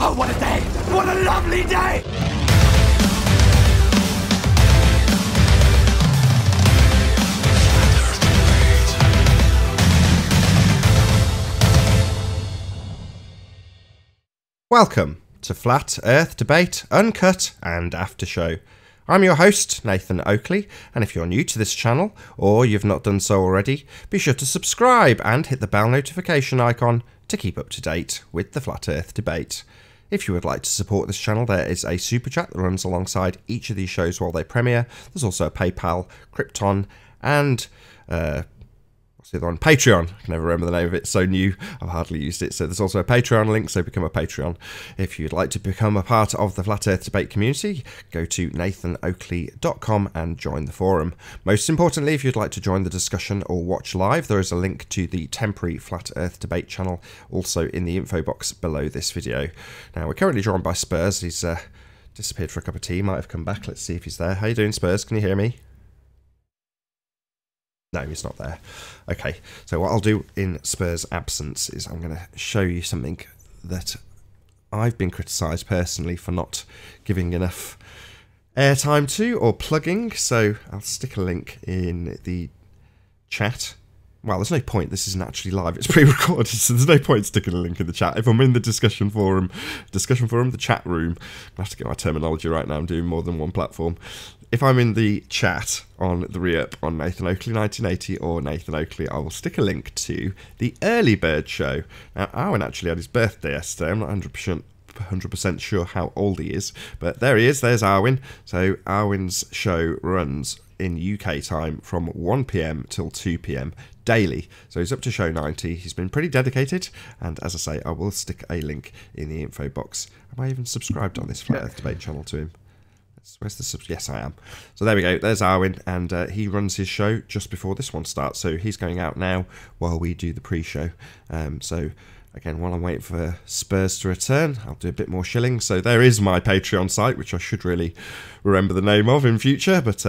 Oh, what a day! What a lovely day! Welcome to Flat Earth Debate, Uncut and After Show. I'm your host, Nathan Oakley, and if you're new to this channel, or you've not done so already, be sure to subscribe and hit the bell notification icon to keep up to date with the Flat Earth Debate. If you would like to support this channel, there is a super chat that runs alongside each of these shows while they premiere. There's also a PayPal, Krypton, and what's the other one? Patreon. I can never remember the name of it. It's so new, I've hardly used it. So there's also a Patreon link, so become a Patreon. If you'd like to become a part of the Flat Earth Debate community, go to nathanoakley.com and join the forum. Most importantly, if you'd like to join the discussion or watch live, there is a link to the temporary Flat Earth Debate channel also in the info box below this video. Now, we're currently joined by Spurs. He's disappeared for a cup of tea, might have come back. Let's see if he's there. How you doing, Spurs? Can you hear me? No, he's not there. Okay, so what I'll do in Spurs' absence is I'm going to show you something that I've been criticised personally for not giving enough airtime to or plugging. So I'll stick a link in the chat. Well, there's no point. This isn't actually live. It's pre-recorded, so there's no point sticking a link in the chat. If I'm in the discussion forum, the chat room, I have to get my terminology right now. I'm doing more than one platform. If I'm in the chat on the re-up on Nathan Oakley 1980 or Nathan Oakley, I will stick a link to the Early Bird show. Now, Arwen actually had his birthday yesterday. I'm not 100% sure how old he is, but there he is. There's Arwen. So Arwen's show runs in UK time from 1 PM till 2 PM daily. So he's up to show 90. He's been pretty dedicated, and as I say, I will stick a link in the info box. Am I even subscribed on this Flat Earth Debate channel to him? Where's the sub? Yes, I am. So there we go. There's Arwen, and he runs his show just before this one starts. So he's going out now while we do the pre-show. So again, while I'm waiting for Spurs to return, I'll do a bit more shilling. So there is my Patreon site, which I should really remember the name of in future. But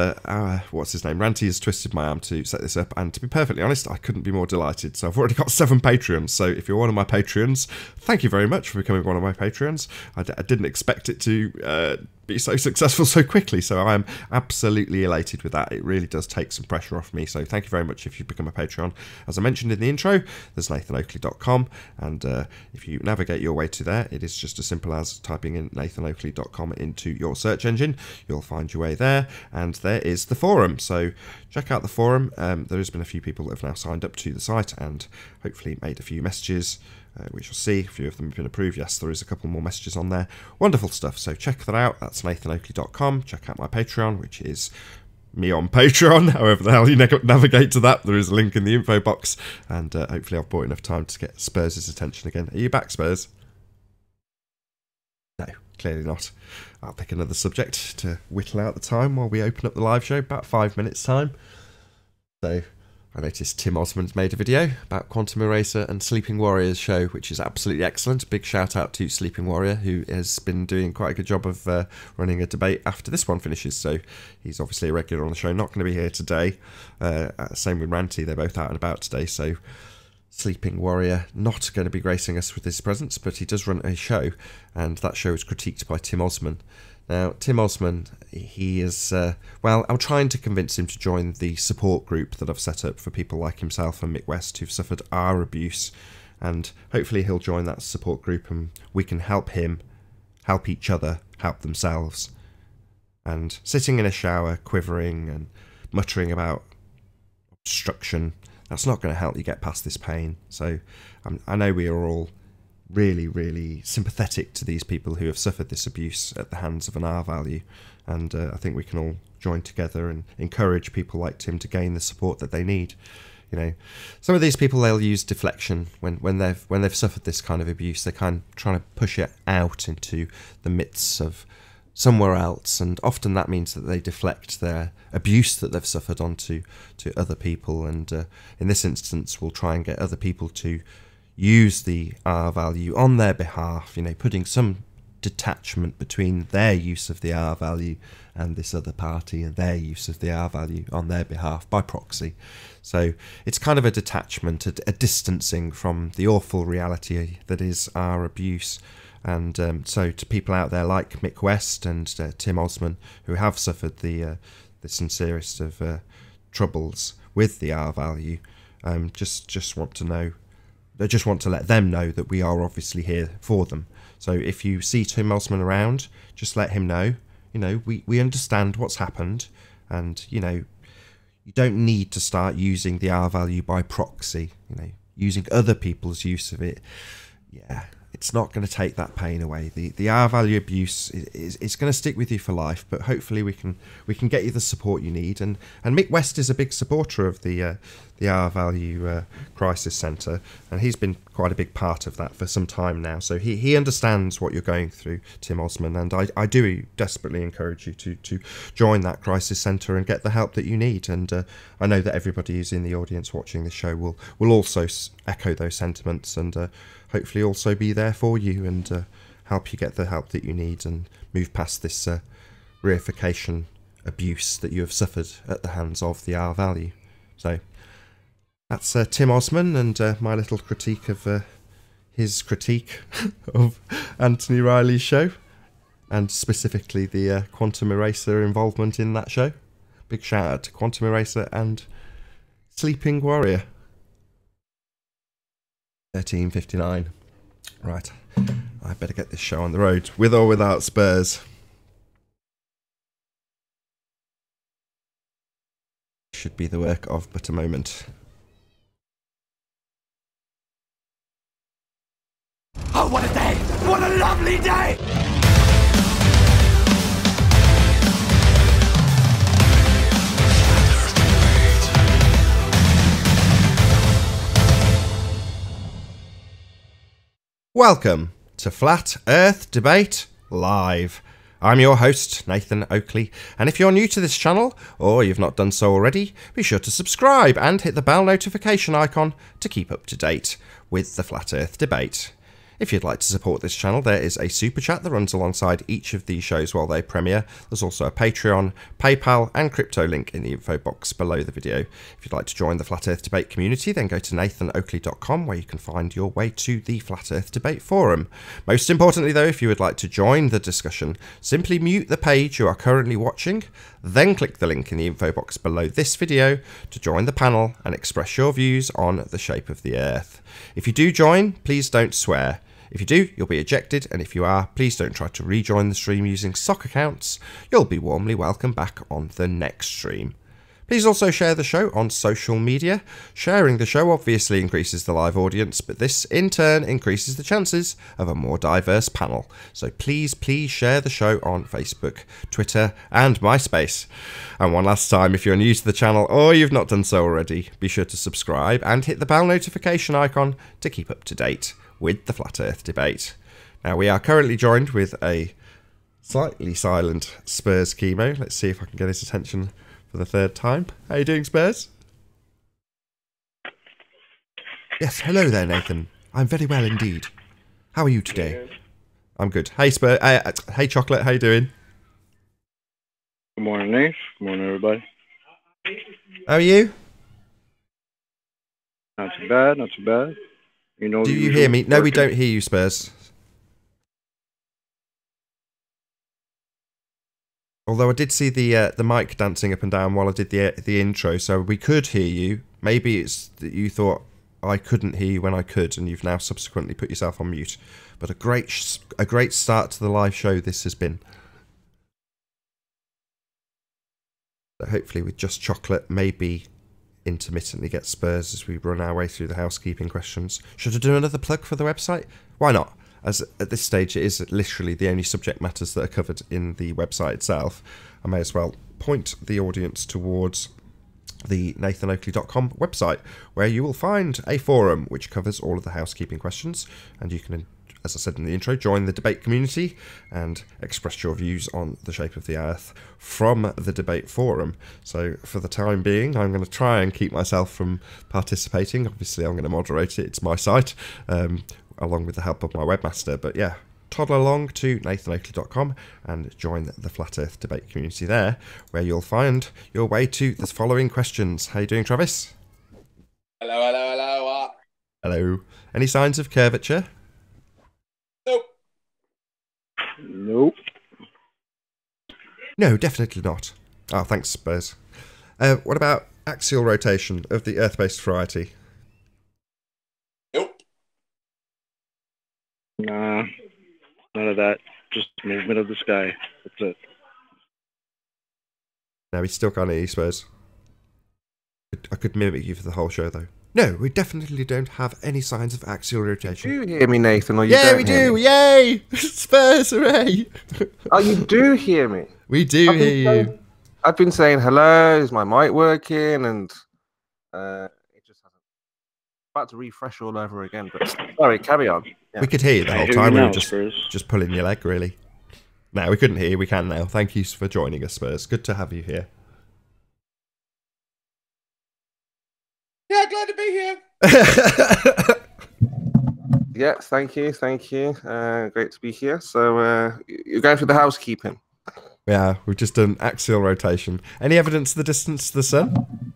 what's his name? Ranty has twisted my arm to set this up. And to be perfectly honest, I couldn't be more delighted. So I've already got 7 Patreons. So if you're one of my Patreons, thank you very much for becoming one of my Patreons. I didn't expect it to be so successful so quickly, so I am absolutely elated with that. It really does take some pressure off me, so thank you very much if you become a Patreon. As I mentioned in the intro, there's nathanoakley.com, and if you navigate your way to there, it is just as simple as typing in nathanoakley.com into your search engine. You'll find your way there, and there is the forum, so check out the forum. There has been a few people that have now signed up to the site and hopefully made a few messages, which you'll see. A few of them have been approved. Yes, there is a couple more messages on there. Wonderful stuff. So check that out. That's nathanoakley.com. Check out my Patreon, which is me on Patreon. However the hell you navigate to that, there is a link in the info box. And hopefully I've bought enough time to get Spurs' attention again. Are you back, Spurs? No, clearly not. I'll pick another subject to whittle out the time while we open up the live show. About 5 minutes time. So I noticed Tim Osmond's made a video about Quantum Eraser and Sleeping Warrior's show, which is absolutely excellent. Big shout out to Sleeping Warrior, who has been doing quite a good job of running a debate after this one finishes. So he's obviously a regular on the show, not going to be here today. Same with Ranty, they're both out and about today. So Sleeping Warrior not going to be gracing us with his presence, but he does run a show, and that show is critiqued by Tim Osmond. Now, Tim Osmond, he is, well, I'm trying to convince him to join the support group that I've set up for people like himself and Mick West who've suffered our abuse, and hopefully he'll join that support group and we can help him, help each other, help themselves. And sitting in a shower, quivering and muttering about obstruction, that's not going to help you get past this pain. So I know we are all really, really sympathetic to these people who have suffered this abuse at the hands of an R value, and I think we can all join together and encourage people like Tim to gain the support that they need. You know, some of these people, they'll use deflection when they've suffered this kind of abuse. They're kind of trying to push it out into the midst of somewhere else, and often that means that they deflect their abuse that they've suffered onto other people, and in this instance will try and get other people to use the R value on their behalf, you know, putting some detachment between their use of the R value and this other party and their use of the R value on their behalf by proxy. So it's kind of a detachment, a distancing from the awful reality that is our abuse. And so to people out there like Mick West and Tim Osman, who have suffered the sincerest of troubles with the R value, just want to know, I just want to let them know that we are obviously here for them. So if you see Tim Osman around, just let him know, you know, we understand what's happened, and, you know, you don't need to start using the R value by proxy, you know, using other people's use of it. Yeah, it's not going to take that pain away. The R value abuse is going to stick with you for life, but hopefully we can get you the support you need. And Mick West is a big supporter of the R value crisis centre, and he's been quite a big part of that for some time now. So he understands what you're going through, Tim Osman, and I do desperately encourage you to join that crisis centre and get the help that you need. And I know that everybody who's in the audience watching this show will also echo those sentiments, and hopefully also be there for you and help you get the help that you need and move past this reification abuse that you have suffered at the hands of the R value. So that's Tim Osman and my little critique of his critique of Anthony Riley's show, and specifically the Quantum Eraser involvement in that show. Big shout out to Quantum Eraser and Sleeping Warrior. 13:59. Right, I better get this show on the road, with or without Spurs. Should be the work of but a moment. Oh, what a day! What a lovely day! Welcome to Flat Earth Debate Live. I'm your host, Nathan Oakley, and if you're new to this channel, or you've not done so already, be sure to subscribe and hit the bell notification icon to keep up to date with the Flat Earth Debate. If you'd like to support this channel, there is a super chat that runs alongside each of these shows while they premiere. There's also a Patreon, PayPal and crypto link in the info box below the video. If you'd like to join the Flat Earth Debate community, then go to nathanoakley.com, where you can find your way to the Flat Earth Debate forum. Most importantly though, if you would like to join the discussion, simply mute the page you are currently watching, then click the link in the info box below this video to join the panel and express your views on the shape of the Earth. If you do join, please don't swear. If you do, you'll be ejected, and if you are, please don't try to rejoin the stream using sock accounts. You'll be warmly welcome back on the next stream. Please also share the show on social media. Sharing the show obviously increases the live audience, but this in turn increases the chances of a more diverse panel. So please share the show on Facebook, Twitter and MySpace. And one last time, if you're new to the channel or you've not done so already, be sure to subscribe and hit the bell notification icon to keep up to date with the Flat Earth Debate. Now, we are currently joined with a slightly silent Spurs chemo. Let's see if I can get his attention for the third time. How are you doing, Spurs? Yes, hello there, Nathan. I'm very well indeed. How are you today? I'm good. Hey, Spurs. Hey, Chocolate. How you doing? Good morning, Nate. Good morning, everybody. How are you? Not too bad. Not too bad. You know, do you hear me? No, we don't hear you, Spurs. Although I did see the mic dancing up and down while I did the intro, so we could hear you. Maybe it's that you thought I couldn't hear you when I could, and you've now subsequently put yourself on mute. But a great start to the live show this has been. So hopefully with just Chocolate, maybe intermittently get Spurs as we run our way through the housekeeping questions. Should I do another plug for the website? Why not? As at this stage it is literally the only subject matters that are covered in the website itself. I may as well point the audience towards the nathanoakley.com website, where you will find a forum which covers all of the housekeeping questions, and you can, as I said in the intro, join the debate community and express your views on the shape of the Earth from the debate forum. So for the time being, I'm going to try and keep myself from participating. Obviously, I'm going to moderate it. It's my site, along with the help of my webmaster. But yeah, toddle along to nathanoakley.com and join the Flat Earth debate community there, where you'll find your way to the following questions. How you doing, Travis? Hello. Hello. Any signs of curvature? Nope. Nope. No, definitely not. Oh, thanks, Spurs. What about axial rotation of the Earth-based variety? Nope. Nah, none of that. Just movement of the sky. That's it. No, we still can't hear you, Spurs. I could mimic you for the whole show, though. No, we definitely don't have any signs of axial rotation. Do you hear me, Nathan, or you Yeah, don't we hear do! me? Yay! Spurs, hooray! Oh, you do hear me? We do I've been hear you. saying- I've been saying hello, is my mic working? And it just hasn't. About to refresh all over again, but sorry, carry on. Yeah. We could hear you the I whole hear time. you We were now, Spurs. just pulling your leg, really. No, we couldn't hear you. We can now. Thank you for joining us, Spurs. Good to have you here. Yeah, glad to be here. Yeah, thank you. Great to be here. So you're going through the housekeeping. Yeah, we've just done axial rotation. Any evidence of the distance to the sun?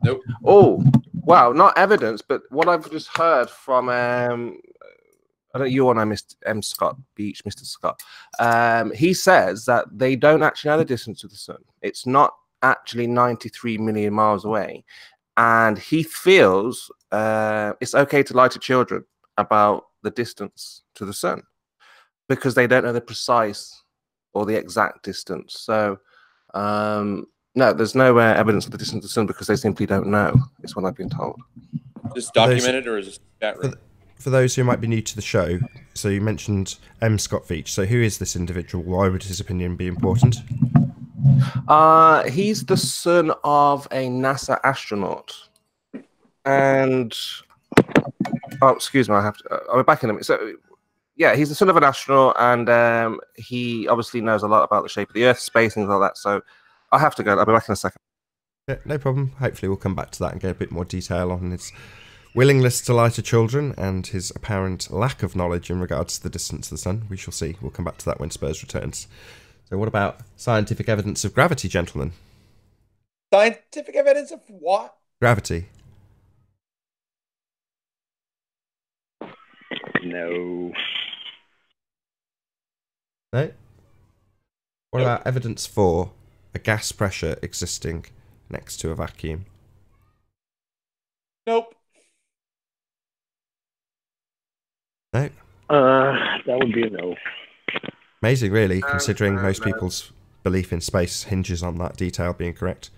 Nope. Oh, wow, not evidence, but what I've just heard from I don't you and I, Mr. Scott Beach, Mr. Scott. He says that they don't actually know the distance to the sun. It's not actually 93 million miles away. And he feels it's okay to lie to children about the distance to the sun because they don't know the precise or the exact distance. So, no, there's no evidence of the distance to the sun because they simply don't know, is what I've been told. Is this documented or is this chat room? For those who might be new to the show, so you mentioned M. Scott Veach. So who is this individual? Why would his opinion be important? He's the son of a NASA astronaut. And, oh, excuse me, I'll be back in a minute. So, yeah, he's the son of an astronaut, and he obviously knows a lot about the shape of the Earth, space, things like that. So I have to go. I'll be back in a second. Yeah, no problem. Hopefully we'll come back to that and get a bit more detail on his willingness to lie to children and his apparent lack of knowledge in regards to the distance to the sun. We shall see. We'll come back to that when Spurs returns. So what about scientific evidence of gravity, gentlemen? Scientific evidence of what? Gravity. No. No? What about evidence for a gas pressure existing next to a vacuum? Nope. No? That would be a no. Amazing, really, considering most people's belief in space hinges on that detail being correct.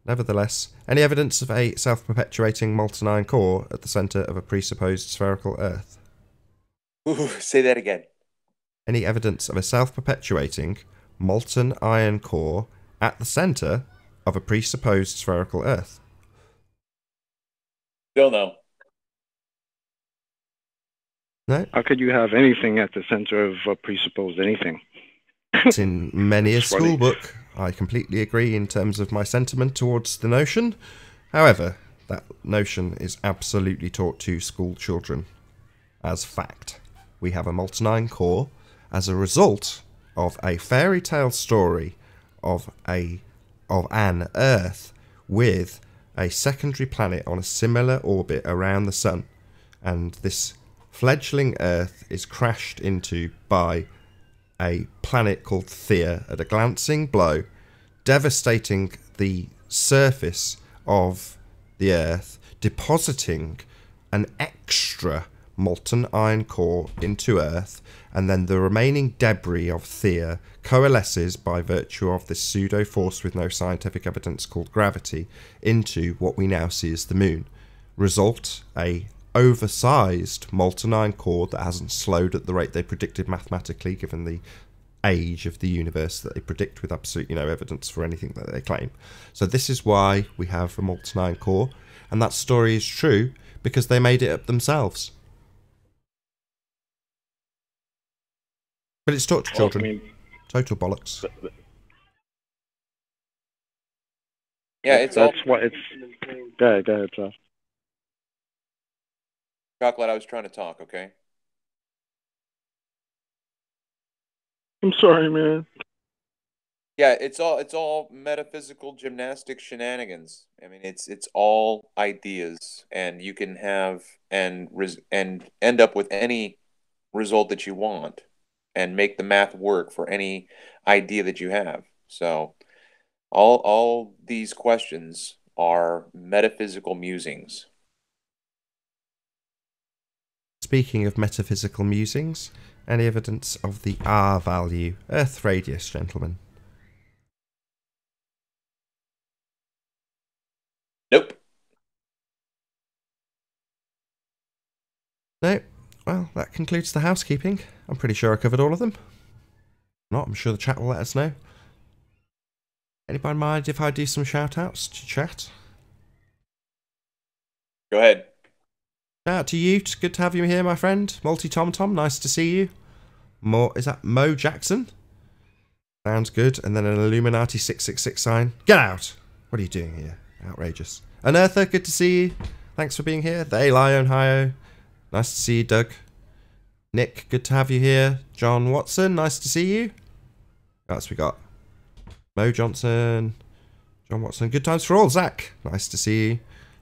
Nevertheless, any evidence of a self-perpetuating molten iron core at the centre of a presupposed spherical Earth? Ooh, say that again. Any evidence of a self-perpetuating molten iron core at the centre of a presupposed spherical Earth? Still no. No? How could you have anything at the center of presupposed anything? It's in many a It's funny. school book. I completely agree in terms of my sentiment towards the notion. However, that notion is absolutely taught to school children as fact. We have a molten iron core as a result of a fairy tale story of an Earth with a secondary planet on a similar orbit around the sun, and this fledgling Earth is crashed into by a planet called Thea at a glancing blow, devastating the surface of the Earth, depositing an extra molten iron core into Earth, and then the remaining debris of Thea coalesces by virtue of this pseudo force with no scientific evidence called gravity into what we now see as the Moon. Result, a oversized molten iron core that hasn't slowed at the rate they predicted mathematically, given the age of the universe that they predict with absolutely no evidence for anything that they claim. So this is why we have a molten iron core, and that story is true because they made it up themselves. But it's taught to children. I mean, Total bollocks. Yeah, it's all that's what it's. Go ahead, Josh. chocolate. I was trying to talk, okay? I'm sorry, man. Yeah, it's all metaphysical gymnastic shenanigans. I mean, it's all ideas, and you can have and end up with any result that you want. and make the math work for any idea that you have. So all these questions are metaphysical musings. Speaking of metaphysical musings, any evidence of the R value, Earth radius, gentlemen? Nope. No. Well, that concludes the housekeeping. I'm pretty sure I covered all of them. If not, I'm sure the chat will let us know. Anybody mind if I do some shout-outs to chat? Go ahead. Shout out to you. It's good to have you here, my friend. Multi Tom Tom, nice to see you. Is that Mo Jackson? Sounds good. And then an Illuminati 666 sign. Get out! What are you doing here? Outrageous. Uneartha, good to see you. Thanks for being here. The Lion Hio. Nice to see you, Doug. Nick, good to have you here. John Watson, nice to see you. What else we got? Mo Johnson. John Watson. Good times for all. Zach, nice to see you. I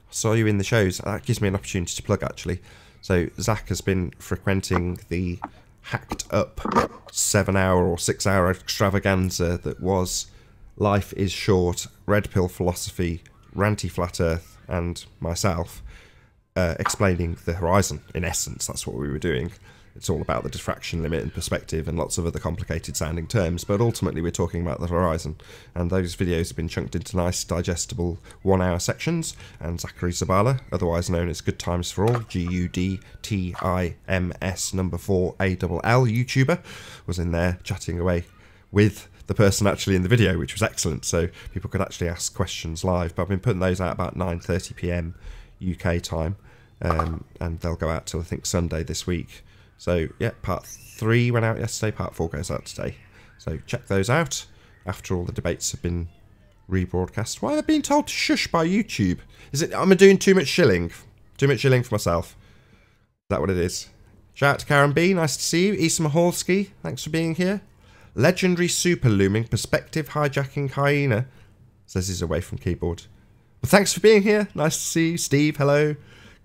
saw you in the shows. That gives me an opportunity to plug, actually. So Zach has been frequenting the hacked up 7-hour or 6-hour extravaganza that was Life is Short, Red Pill Philosophy, Ranty Flat Earth, and myself, explaining the horizon. In essence, that's what we were doing. It's all about the diffraction limit and perspective and lots of other complicated sounding terms, but ultimately we're talking about the horizon. And those videos have been chunked into nice, digestible 1-hour sections, and Zachary Zabala, otherwise known as Good Times for All, GUDTIMS number 4 ALL YouTuber, was in there chatting away with the person actually in the video, which was excellent, so people could actually ask questions live. But I've been putting those out about 9:30 PM UK time, and they'll go out till I think Sunday this week. So yeah, part 3 went out yesterday, part 4 goes out today. So check those out after all the debates have been rebroadcast. Why are they being told to shush by YouTube? Is it I'm doing too much shilling? Too much shilling for myself? Is that what it is? Shout out to Karen B, nice to see you. Isa Mahalski, thanks for being here. Legendary super looming perspective hijacking hyena says he's away from keyboard. Well, thanks for being here. Nice to see you. Steve, hello.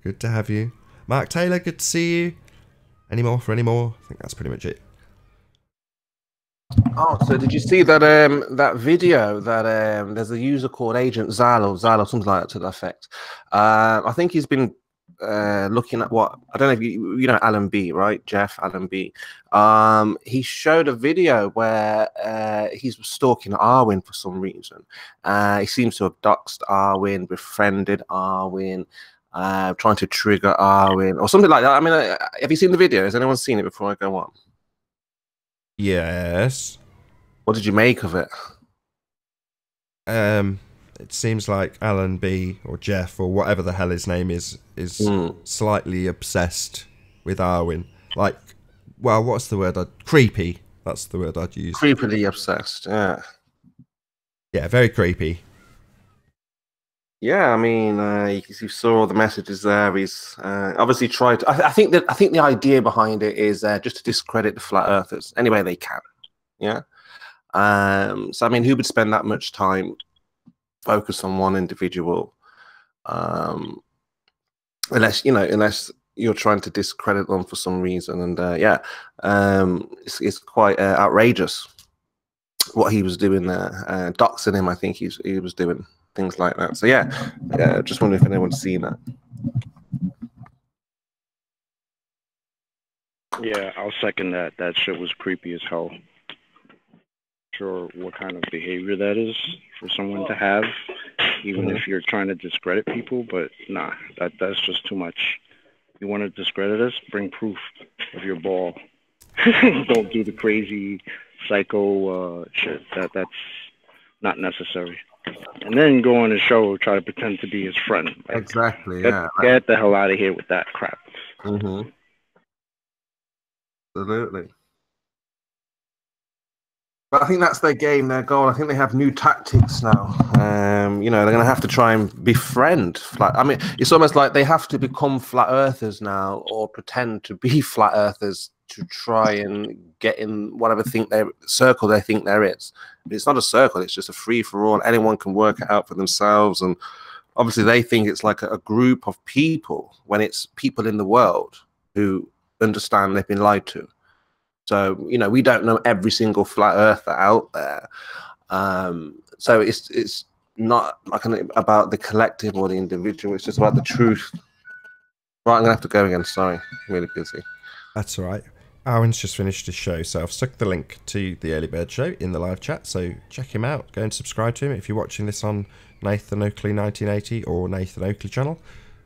Good to have you. Mark Taylor, good to see you. Any more for any more? I think that's pretty much it. Oh, so did you see that that video that there's a user called Agent Zal or something like that to that effect? I think he's been looking at what I don't know if you know Alan B, right? Jeff Alan B. He showed a video where he's stalking Arwen for some reason. He seems to have doxed Arwen, befriended Arwen, trying to trigger Arwen or something like that. I mean, have you seen the video? Has anyone seen it before I go on? Yes. What did you make of it? It seems like Alan B or Jeff or whatever the hell his name is slightly obsessed with Arwen. Like, well, what's the word? Creepy. That's the word I'd use. Creepily obsessed. Yeah. Yeah, very creepy. Yeah, I mean, you saw the messages there. He's obviously tried to, I think the idea behind it is just to discredit the flat earthers any way they can. Yeah. So I mean, who would spend that much time focused on one individual, unless you're trying to discredit them for some reason? And yeah, it's quite outrageous what he was doing there, doxing him. I think he was doing things like that. So yeah, just wondering if anyone's seen that. Yeah, I'll second that. That shit was creepy as hell. Sure, what kind of behavior that is for someone to have, even if you're trying to discredit people, but nah, that's just too much. You want to discredit us? Bring proof of your ball. Don't do the crazy psycho shit. That's not necessary. And then go on the show, try to pretend to be his friend. Like, exactly. Get the hell out of here with that crap. Absolutely. But I think that's their game, their goal. I think they have new tactics now. They're going to have to try and befriend I mean, it's almost like they have to become flat earthers now, or pretend to be flat earthers to try and get in whatever circle they think there is. But it's not a circle; it's just a free for all. Anyone can work it out for themselves, and obviously they think it's like a group of people when it's people in the world who understand they've been lied to. So, you know, we don't know every single flat earther out there. So it's not like about the collective or the individual. It's just about the truth. Right, I'm going to have to go again. Sorry, I'm really busy. That's all right. Owen's just finished his show, so I've stuck the link to the Early Bird Show in the live chat, so check him out. Go and subscribe to him if you're watching this on Nathan Oakley 1980 or Nathan Oakley channel.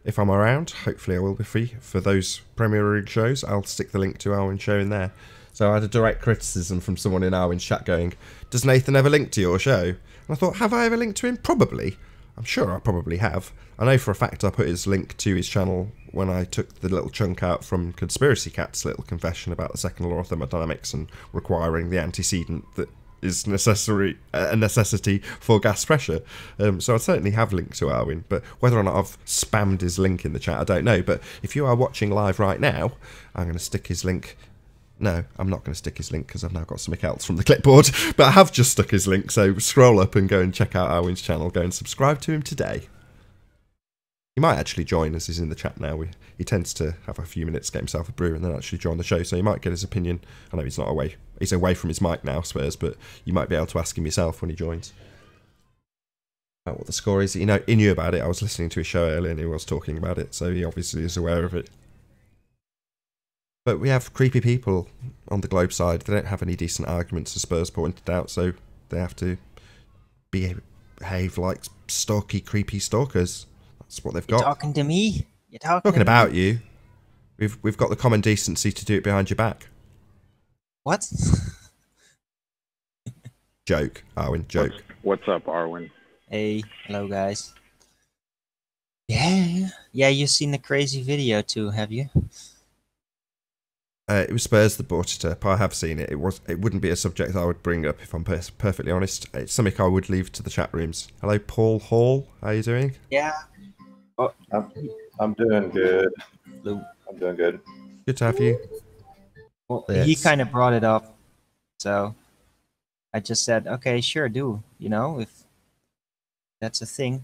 If I'm around, hopefully I will be free for those premiering shows. I'll stick the link to Owen's show in there. So I had a direct criticism from someone in Owen's chat going, does Nathan ever link to your show? And I thought, have I ever linked to him? Probably. I'm sure I probably have. I know for a fact I put his link to his channel when I took the little chunk out from Conspiracy Cat's little confession about the second law of thermodynamics and requiring the antecedent that is a necessity for gas pressure. So I certainly have linked to Arwin, but whether or not I've spammed his link in the chat, I don't know. But if you are watching live right now, I'm going to stick his link. No, I'm not going to stick his link because I've now got something else from the clipboard. But I have just stuck his link, so scroll up and go and check out Arwin's channel. Go and subscribe to him today. He might actually join as he's in the chat now. He tends to have a few minutes, get himself a brew, and then actually join the show. So you might get his opinion. I know he's not away. He's away from his mic now, Spurs, but you might be able to ask him yourself when he joins about what the score is. You know, he knew about it. I was listening to his show earlier, and he was talking about it, so he obviously is aware of it. But we have creepy people on the globe side. They don't have any decent arguments, as Spurs pointed out, so they have to behave like stalky, creepy stalkers. That's what they've got. You're talking to me? You're talking about you. We've got the common decency to do it behind your back. What? Joke, Arwin, joke. What's up, Arwin? Hey, hello guys. Yeah, you've seen the crazy video too, have you? It was Spurs that brought it up. I have seen it. It wouldn't be a subject I would bring up if I'm perfectly honest. It's something I would leave to the chat rooms. Hello, Paul Hall. How are you doing? Yeah. Oh, I'm doing good. Hello. I'm doing good. Good to have you. Well, he kind of brought it up, so I just said, okay, sure, do. You know, if that's a thing.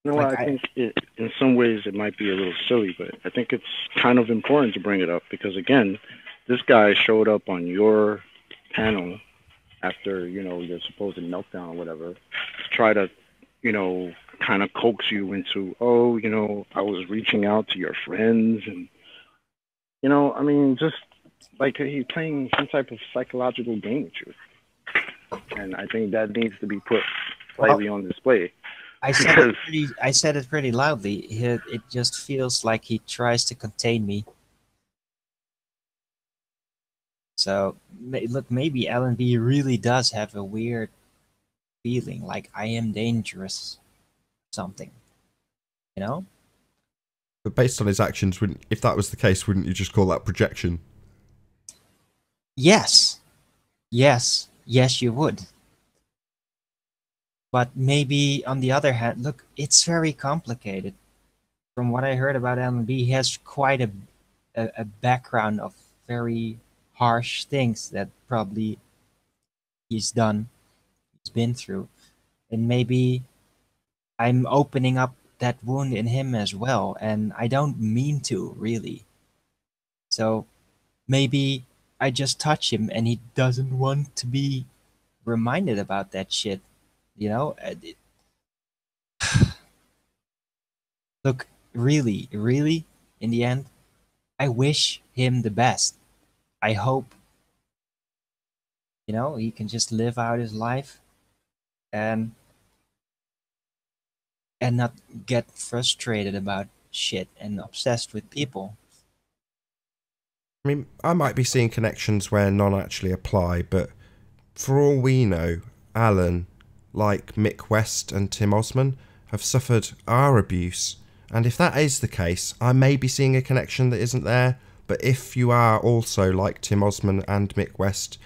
You know what, I think in some ways it might be a little silly, but I think it's kind of important to bring it up because, again, this guy showed up on your panel after, you know, your supposed meltdown or whatever to try to, you know, kind of coax you into, oh, you know, I was reaching out to your friends and, you know, I mean, just like he's playing some type of psychological game with you. And I think that needs to be put slightly on display. I said it pretty loudly. It just feels like he tries to contain me. So, look, maybe LNB really does have a weird feeling, like I am dangerous, something. You know? But based on his actions, if that was the case, wouldn't you just call that projection? Yes, you would. But maybe on the other hand, look, it's very complicated. From what I heard about LNB, he has quite a background of very harsh things that probably he's been through. And maybe I'm opening up that wound in him as well, and I don't mean to, really. So maybe I just touch him and he doesn't want to be reminded about that shit. You know, look, really, in the end, I wish him the best. I hope, you know, he can just live out his life and not get frustrated about shit and obsessed with people. I mean, I might be seeing connections where none actually apply, but for all we know, Alan, like Mick West and Tim Osman, have suffered our abuse. And if that is the case, I may be seeing a connection that isn't there. But if you are also, like Tim Osman and Mick West,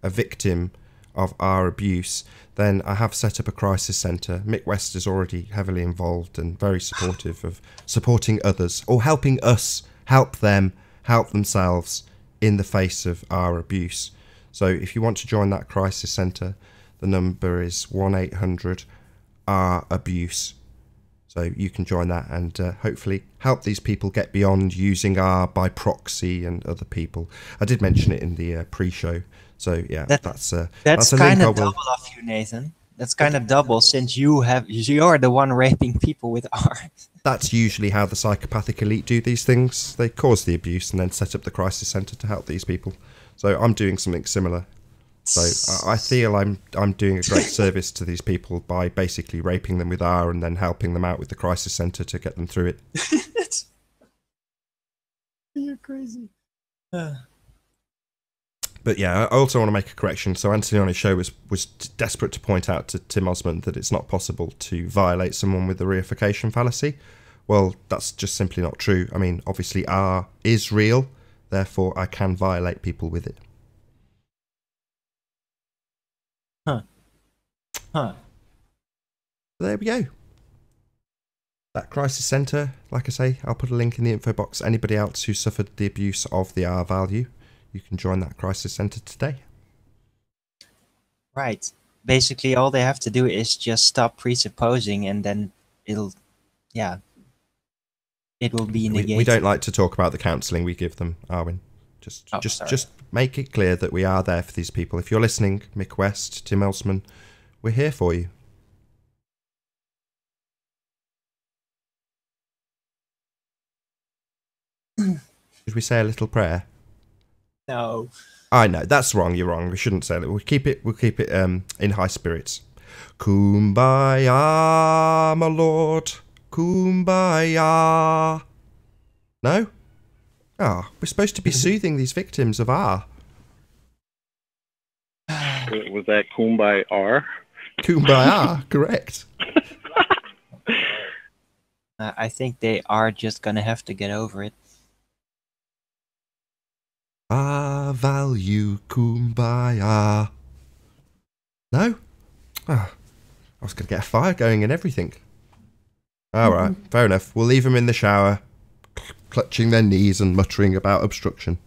a victim of our abuse, then I have set up a crisis centre. Mick West is already heavily involved and very supportive of supporting others, or helping us help them help themselves in the face of our abuse. So if you want to join that crisis centre, the number is 1-800-R-ABUSE. So you can join that and hopefully help these people get beyond using R by proxy and other people. I did mention it in the pre-show. So yeah, that's kind of double of you, Nathan. That's kind of double, since you're the one raping people with R. That's usually how the psychopathic elite do these things. They cause the abuse and then set up the crisis centre to help these people. So I'm doing something similar. So I feel I'm doing a great service to these people by basically raping them with R and then helping them out with the crisis centre to get them through it. You're crazy. But yeah, I also want to make a correction. So Anthony on his show was desperate to point out to Tim Osmond that it's not possible to violate someone with the reification fallacy. Well, that's just simply not true. I mean, obviously R is real, therefore I can violate people with it. There we go. That crisis centre, like I say, I'll put a link in the info box. Anybody else who suffered the abuse of the R value, you can join that crisis centre today. Right. Basically, all they have to do is just stop presupposing, and then it will be negated. We don't like to talk about the counselling we give them, Arwin. Just make it clear that we are there for these people. If you're listening, Mick West, Tim Elsman, we're here for you. Should we say a little prayer? No. I know that's wrong. You're wrong. We shouldn't say that. We'll keep it in high spirits. Kumbaya, my lord. Kumbaya. No. Ah, we're supposed to be soothing these victims of R. Was that Kumbaya R? Kumbaya, correct. I think they are just gonna have to get over it. I value Kumbaya. No? Ah, I was going to get a fire going and everything. Alright, fair enough. We'll leave them in the shower, clutching their knees and muttering about obstruction.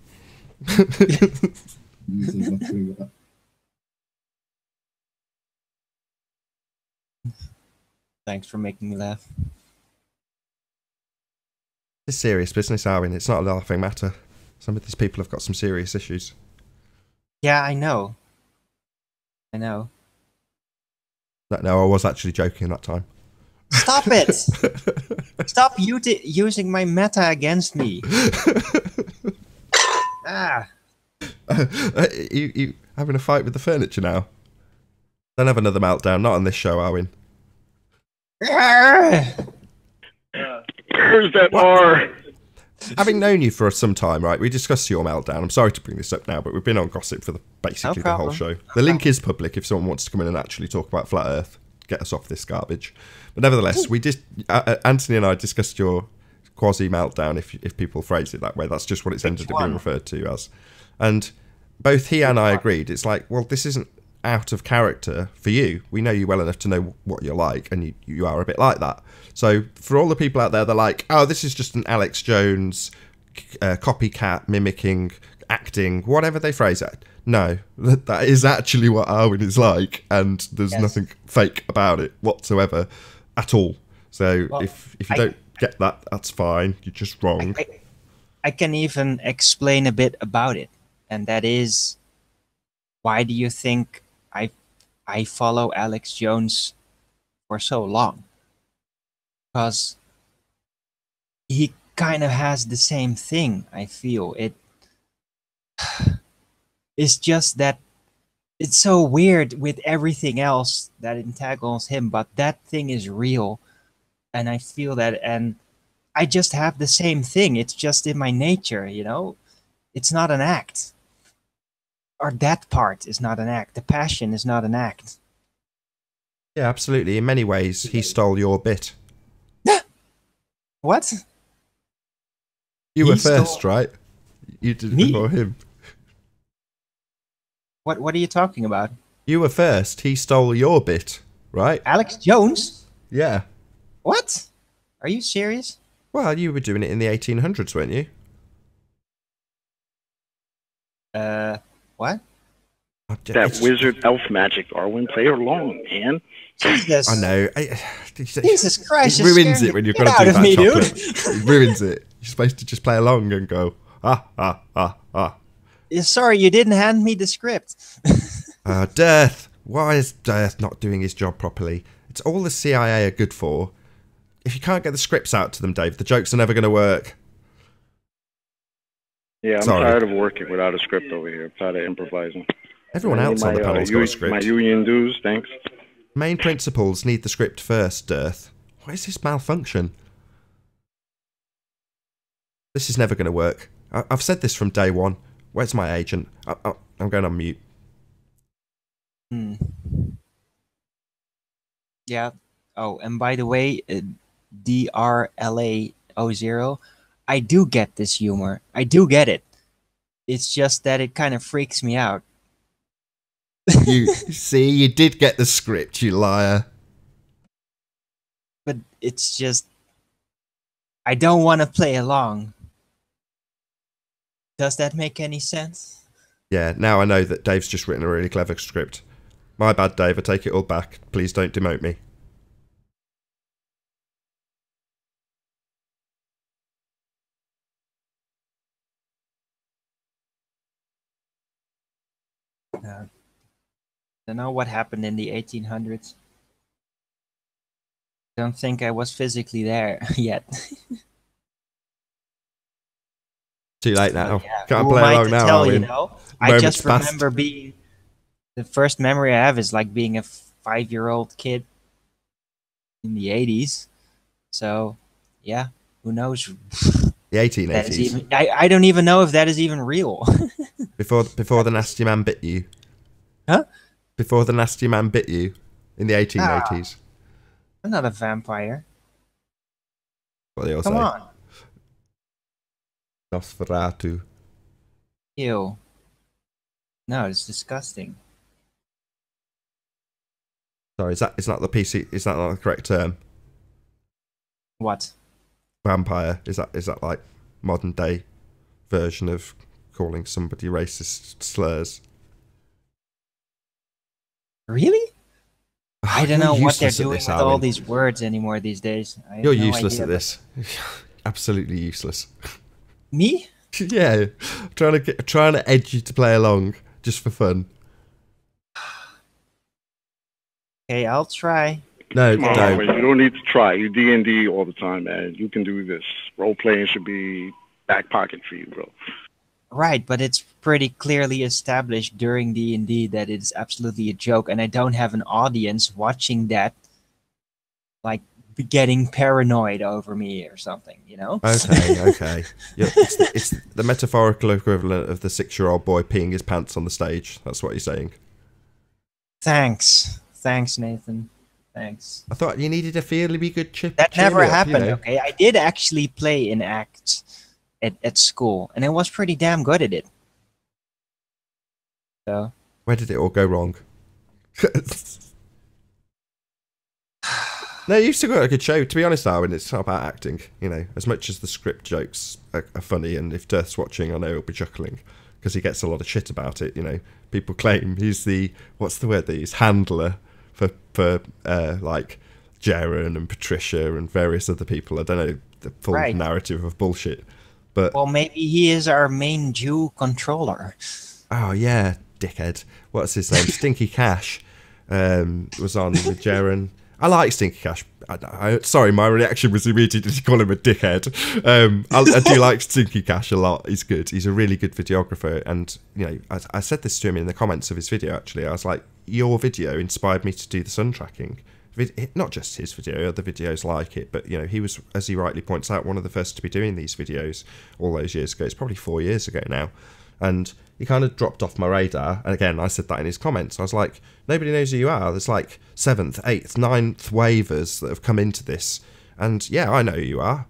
Thanks for making me laugh. It's serious business, Arwin. It's not a laughing matter. Some of these people have got some serious issues. Yeah, I know. No, I was actually joking that time. Stop it! Stop using my meta against me. You having a fight with the furniture now? Don't have another meltdown. Not on this show, Arwin. Where's that R? Having known you for some time, right, we discussed your meltdown. I'm sorry to bring this up now, but we've been on gossip for basically the whole show. The link is public if someone wants to come in and actually talk about Flat Earth, get us off this garbage. But nevertheless, we just Anthony and I discussed your quasi meltdown, if people phrase it that way. That's just what it's ended up being referred to as. And both he and I agreed. It's like, well, this isn't out of character for you. We know you well enough to know what you're like, and you are a bit like that. So for all the people out there, they're like, oh, this is just an Alex Jones copycat, mimicking, acting, whatever they phrase it. No, that is actually what Arwin is like, and there's nothing fake about it whatsoever at all. So if you don't get that, that's fine. You're just wrong. I can even explain a bit about it, and that is, why do you think I follow Alex Jones for so long? Because he kind of has the same thing, I feel. It's just that it's so weird with everything else that entangles him, but that thing is real. And I feel that, and I just have the same thing. It's just in my nature, you know? It's not an act. Or that part is not an act. The passion is not an act. Yeah, absolutely. In many ways, he stole your bit. What? You were first, right? You did it before him. What are you talking about? You were first. He stole your bit, right? Alex Jones? Yeah. What? Are you serious? Well, you were doing it in the 1800s, weren't you? What? That wizard elf magic, Arwen. Play along, man. Jesus. I know. Jesus Christ. It ruins it when you've got to do that chocolate. It ruins it. You're supposed to just play along and go, Sorry, you didn't hand me the script. Death. Why is Death not doing his job properly? It's all the CIA are good for. If you can't get the scripts out to them, Dave, the jokes are never going to work. Yeah, I'm tired of working without a script over here. I'm tired of improvising. Everyone else on the panel's got a script. My union dues, thanks. Main principals need the script first, Death. Why is this malfunction? This is never going to work. I've said this from day one. Where's my agent? I'm going on mute. Yeah. Oh, and by the way, DRLA00, I do get this humor. I do get it. It's just that it kind of freaks me out. You see, you did get the script, you liar. But it's just, I don't want to play along. Does that make any sense? Yeah, now I know that Dave's just written a really clever script. My bad, Dave. I take it all back. Please don't demote me. Don't know what happened in the 1800s. Don't think I was physically there yet. Too late now. Yeah. Can't Who play am I along to now. tell, I mean, you know? I just past. remember being the first memory I have is like being a 5-year-old kid in the 80s. So, yeah, who knows? The 1880s. I don't even know if that is even real. Before the nasty man bit you. Huh? Before the nasty man bit you in the 1880s. I'm not a vampire. What they all Come say. on. Nosferatu. Ew. No, it's disgusting. Sorry, is that not the PC? Is that not the correct term? What? Vampire. Is that like modern day version of calling somebody racist slurs? Really? I don't know what they're useless at doing this, with all Alan. these words anymore these days. I have You're no useless idea, at this. Absolutely useless. Me? Yeah, trying to edge you to play along just for fun. Okay, I'll try. No, Come on, don't. you don't need to try. You D&D all the time, man. You can do this. Role playing should be back pocket for you, bro. Right, but it's pretty clearly established during D&D that it's absolutely a joke, and I don't have an audience watching that, like, getting paranoid over me or something, you know? Okay. Yeah, it's the metaphorical equivalent of the 6-year-old boy peeing his pants on the stage. That's what you're saying. Thanks, Nathan. Thanks. I thought you needed a fairly good chip. That never cheer-up, happened, you know. okay? I did actually play in acts at school, and I was pretty damn good at it. So. Where did it all go wrong? No, you've still got a good show. To be honest, Darwin, it's not about acting. You know, as much as the script jokes are funny, and if Death's watching, I know he'll be chuckling because he gets a lot of shit about it. You know, people claim he's the what's the word they use, handler for like Jaren and Patricia and various other people. I don't know the full narrative of bullshit, but well, maybe he is our main Jew controller. Oh yeah, dickhead. What's his name? Stinky Cash was on with Jaren. I like Stinky Cash. Sorry, my reaction was immediately to call him a dickhead. I do like Stinky Cash a lot. He's good. He's a really good videographer. And, you know, I said this to him in the comments of his video, actually. I was like, your video inspired me to do the sun tracking. Not just his video, other videos like it. But, you know, he was, as he rightly points out, one of the first to be doing these videos all those years ago. It's probably 4 years ago now. And he kind of dropped off my radar. And again, I said that in his comments. I was like, nobody knows who you are. There's like 7th, 8th, 9th wavers that have come into this. And yeah, I know who you are.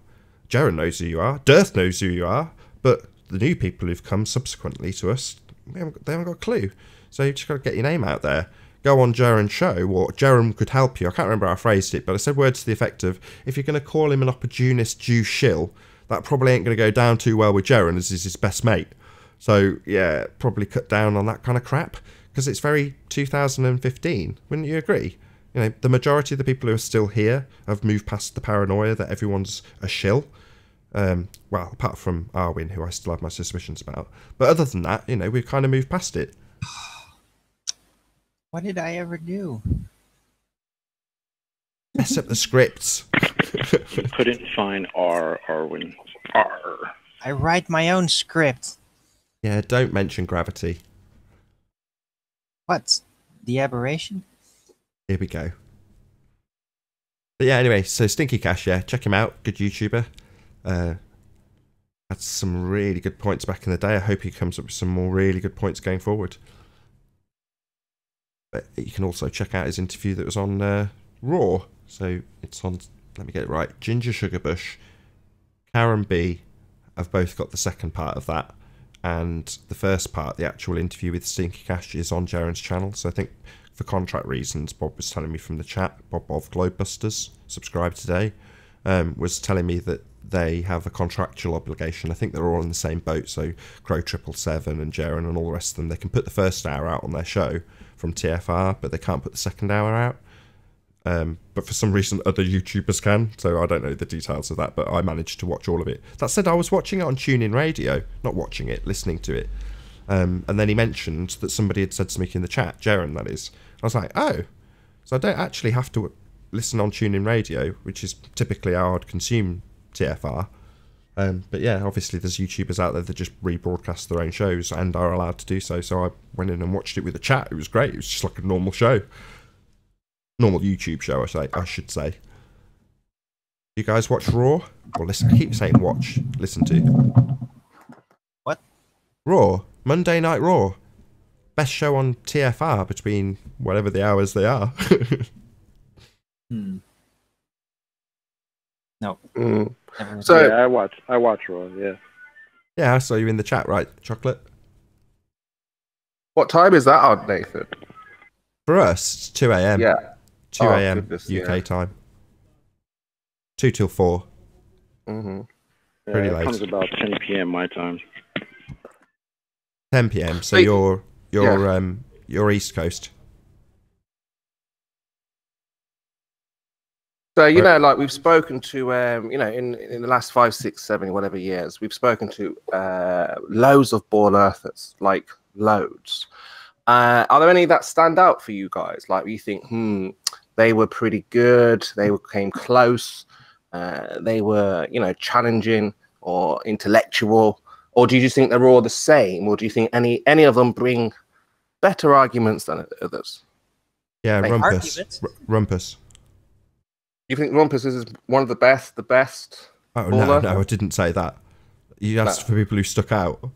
Jaren knows who you are. Death knows who you are. But the new people who've come subsequently to us, they haven't got a clue. So you've just got to get your name out there. Go on Jaren's show, or Jaren could help you. I can't remember how I phrased it, but I said words to the effect of, if you're going to call him an opportunist Jew shill, that probably ain't going to go down too well with Jaren, as he's his best mate. So, yeah, probably cut down on that kind of crap. because it's very 2015. Wouldn't you agree? You know, the majority of the people who are still here have moved past the paranoia that everyone's a shill. Well, apart from Arwin, who I still have my suspicions about. But other than that, you know, we've kind of moved past it. What did I ever do? Mess up the scripts. You couldn't find Arwin. R. I write my own script. Yeah, don't mention gravity. What? The aberration? Here we go. But yeah, anyway, so Stinky Cash, yeah, check him out. Good YouTuber. Had some really good points back in the day. I hope he comes up with some more really good points going forward. But you can also check out his interview that was on Raw. So it's on, let me get it right, Ginger Sugar Bush, Karen B have both got the second part of that. And the first part, the actual interview with Stinky Cash, is on Jaren's channel. So I think for contract reasons, Bob was telling me from the chat, Bob of Globebusters, subscribed today, was telling me that they have a contractual obligation. I think they're all in the same boat. So Crow 777 and Jaren and all the rest of them, they can put the first hour out on their show from TFR, but they can't put the second hour out. But for some reason, other YouTubers can. So I don't know the details of that, but I managed to watch all of it. That said, I was watching it on TuneIn Radio. Not watching it, listening to it. And then he mentioned that somebody had said something in the chat, Jaren, that is. I was like, oh, so I don't actually have to listen on TuneIn Radio, which is typically how I'd consume TFR. But yeah, obviously there's YouTubers out there that just rebroadcast their own shows and are allowed to do so. So I went in and watched it with a chat. It was great. It was just like a normal show. Normal YouTube show, I should say. You guys watch Raw? Or listen, I keep saying watch. Listen to. What? Raw. Monday Night Raw. Best show on TFR between whatever the hours they are. No. So Yeah, I watch Raw. Yeah. Yeah, I saw you in the chat, right, Chocolate? what time is that on, Nathan? For us, it's 2 a.m. Yeah. 2 Oh, a.m. goodness, UK yeah. time. 2 till 4. Mm-hmm. Yeah, Pretty it late. comes about 10 p.m. my time. 10 p.m. So Hey, you're East Coast. So, you Right. know, like we've spoken to, you know, in the last 5, 6, 7, whatever years, we've spoken to loads of Ball Earthers, like loads. Are there any that stand out for you guys? Like you think, they were pretty good, came close, they were, you know, challenging or intellectual, or do you just think they're all the same, or do you think any of them bring better arguments than others? Yeah, Like Rumpus. arguments? Rumpus. You think Rumpus is one of the best? Oh, baller? no, I didn't say that. You asked for people who stuck out.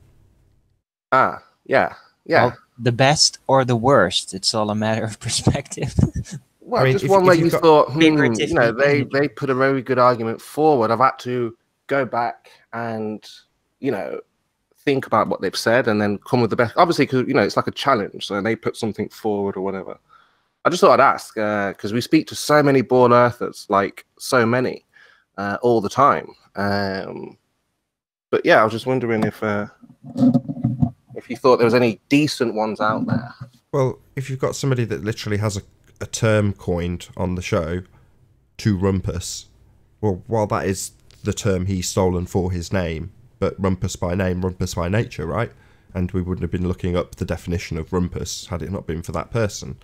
Ah, yeah. Well, the best or the worst? It's all a matter of perspective. Well, I mean, just if- one if where you've you got- thought, Figurative you know, they image. put a very good argument forward. I've had to go back and, you know, think about what they've said and then come with the best. Obviously, because, you know, it's like a challenge. So they put something forward or whatever. I just thought I'd ask, because we speak to so many Ball Earthers, like so many, all the time. But yeah, I was just wondering if you thought there was any decent ones out there. Well, if you've got somebody that literally has a term coined on the show, to Rumpus, well, while that is the term he's stolen for his name, but Rumpus by name, Rumpus by nature, right? And we wouldn't have been looking up the definition of Rumpus had it not been for that person.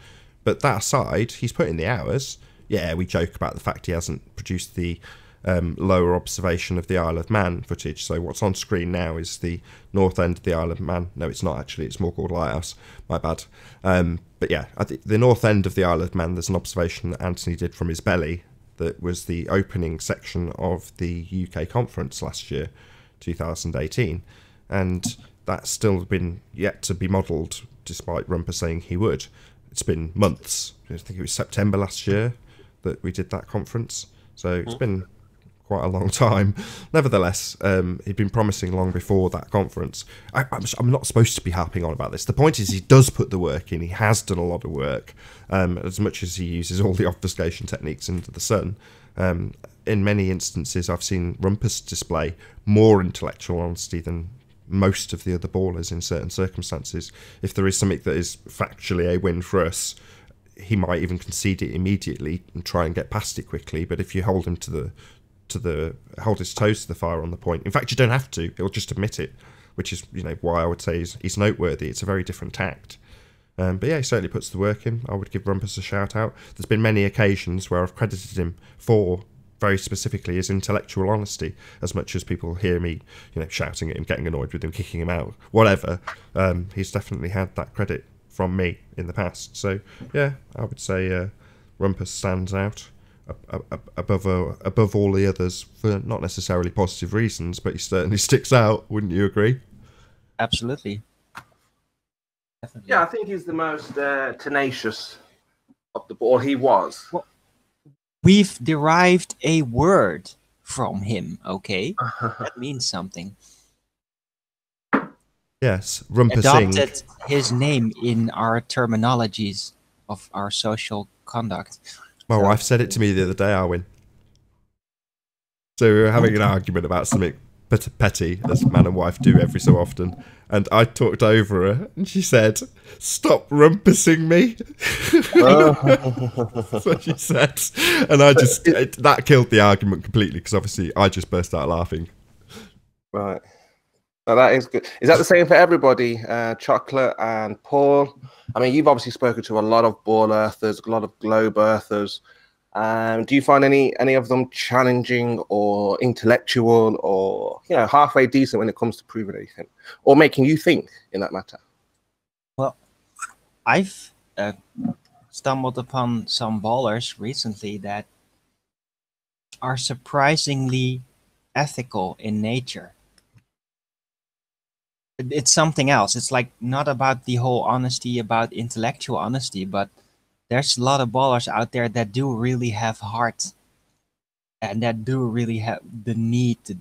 But that aside, he's put in the hours. Yeah, we joke about the fact he hasn't produced the lower observation of the Isle of Man footage. So what's on screen now is the north end of the Isle of Man. No, it's not actually. It's more called Lighthouse. My bad. But yeah, at the north end of the Isle of Man, there's an observation that Anthony did from his belly that was the opening section of the UK conference last year, 2018. And that's still been yet to be modelled, despite Rumpus saying he would. It's been months. I think it was September last year that we did that conference. So it's been quite a long time. Nevertheless, he'd been promising long before that conference. I'm not supposed to be harping on about this. The point is he does put the work in. He has done a lot of work, as much as he uses all the obfuscation techniques under the sun. In many instances, I've seen Rumpus display more intellectual honesty than most of the other ballers in certain circumstances. If there is something that is factually a win for us, he might even concede it immediately and try and get past it quickly. But if you hold him hold his toes to the fire on the point, in fact, you don't have to. He'll just admit it, which is why I would say he's noteworthy. It's a very different tact. But yeah, he certainly puts the work in. I would give Rumpus a shout out. There's been many occasions where I've credited him for very specifically his intellectual honesty, as much as people hear me, shouting at him, getting annoyed with him, kicking him out, whatever. He's definitely had that credit from me in the past. So yeah, I would say Rumpus stands out above all the others for not necessarily positive reasons, but he certainly sticks out. Wouldn't you agree? Absolutely. Definitely. Yeah, I think he's the most tenacious of the ball. He was. Well, we've derived a word from him, okay? That means something. Yes, Rumpusing. Adopted his name in our terminologies of our social conduct. My wife said it to me the other day, Arwin. So we were having an argument about something petty, as man and wife do every so often. And I talked over her, and she said, "Stop rumpusing me." That's what she said. And that killed the argument completely, because obviously I just burst out laughing. Right. Oh, that is good. Is that the same for everybody? Chocolate and Paul? I mean, you've obviously spoken to a lot of ball earthers, a lot of globe earthers. Do you find any of them challenging or intellectual or halfway decent when it comes to proving anything or making you think in that matter? Well, I've stumbled upon some ballers recently that are surprisingly ethical in nature. It's something else. It's like not about the whole honesty, about intellectual honesty, but there's a lot of ballers out there that do really have heart and that do really have the need to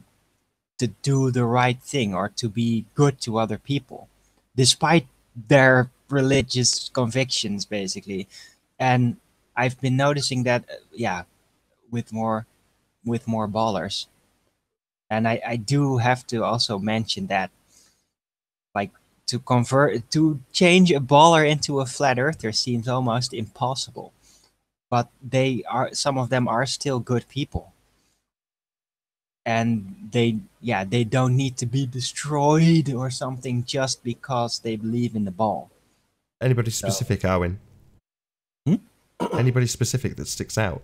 do the right thing or to be good to other people, despite their religious convictions, basically. And I've been noticing that, with more ballers. And I do have to also mention that, like, to change a baller into a flat earther seems almost impossible, but some of them are still good people, and they don't need to be destroyed or something just because they believe in the ball. Anybody specific, Arwin? Anybody specific that sticks out?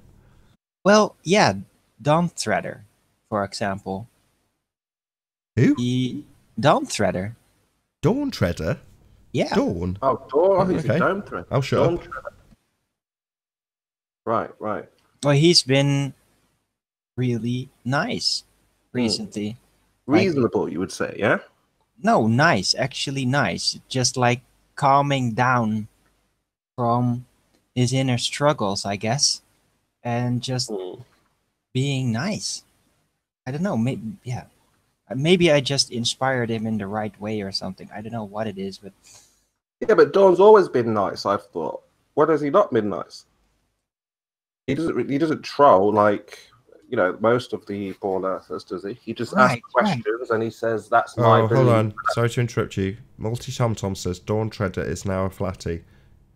Well, yeah, Dawn Threader, for example. Who? Dawn Threader. Dawn Treader? Yeah. Dawn? Oh, Dawn. I think Okay. it's Dawn Threader. I'll shut up. Right. Well, he's been really nice recently. Reasonable, you would say, yeah? No, nice. Actually nice. Just like calming down from his inner struggles, I guess. And just being nice. I don't know. Maybe I just inspired him in the right way or something. I don't know what it is, but Yeah, but Dawn's always been nice, I've thought. What has he not been nice? He doesn't troll like most of the ball earthers, does he? He just asks questions and he says that's my Oh, belief. hold on. Sorry to interrupt you. Multi Tom Tom says Dawn Treader is now a flatty.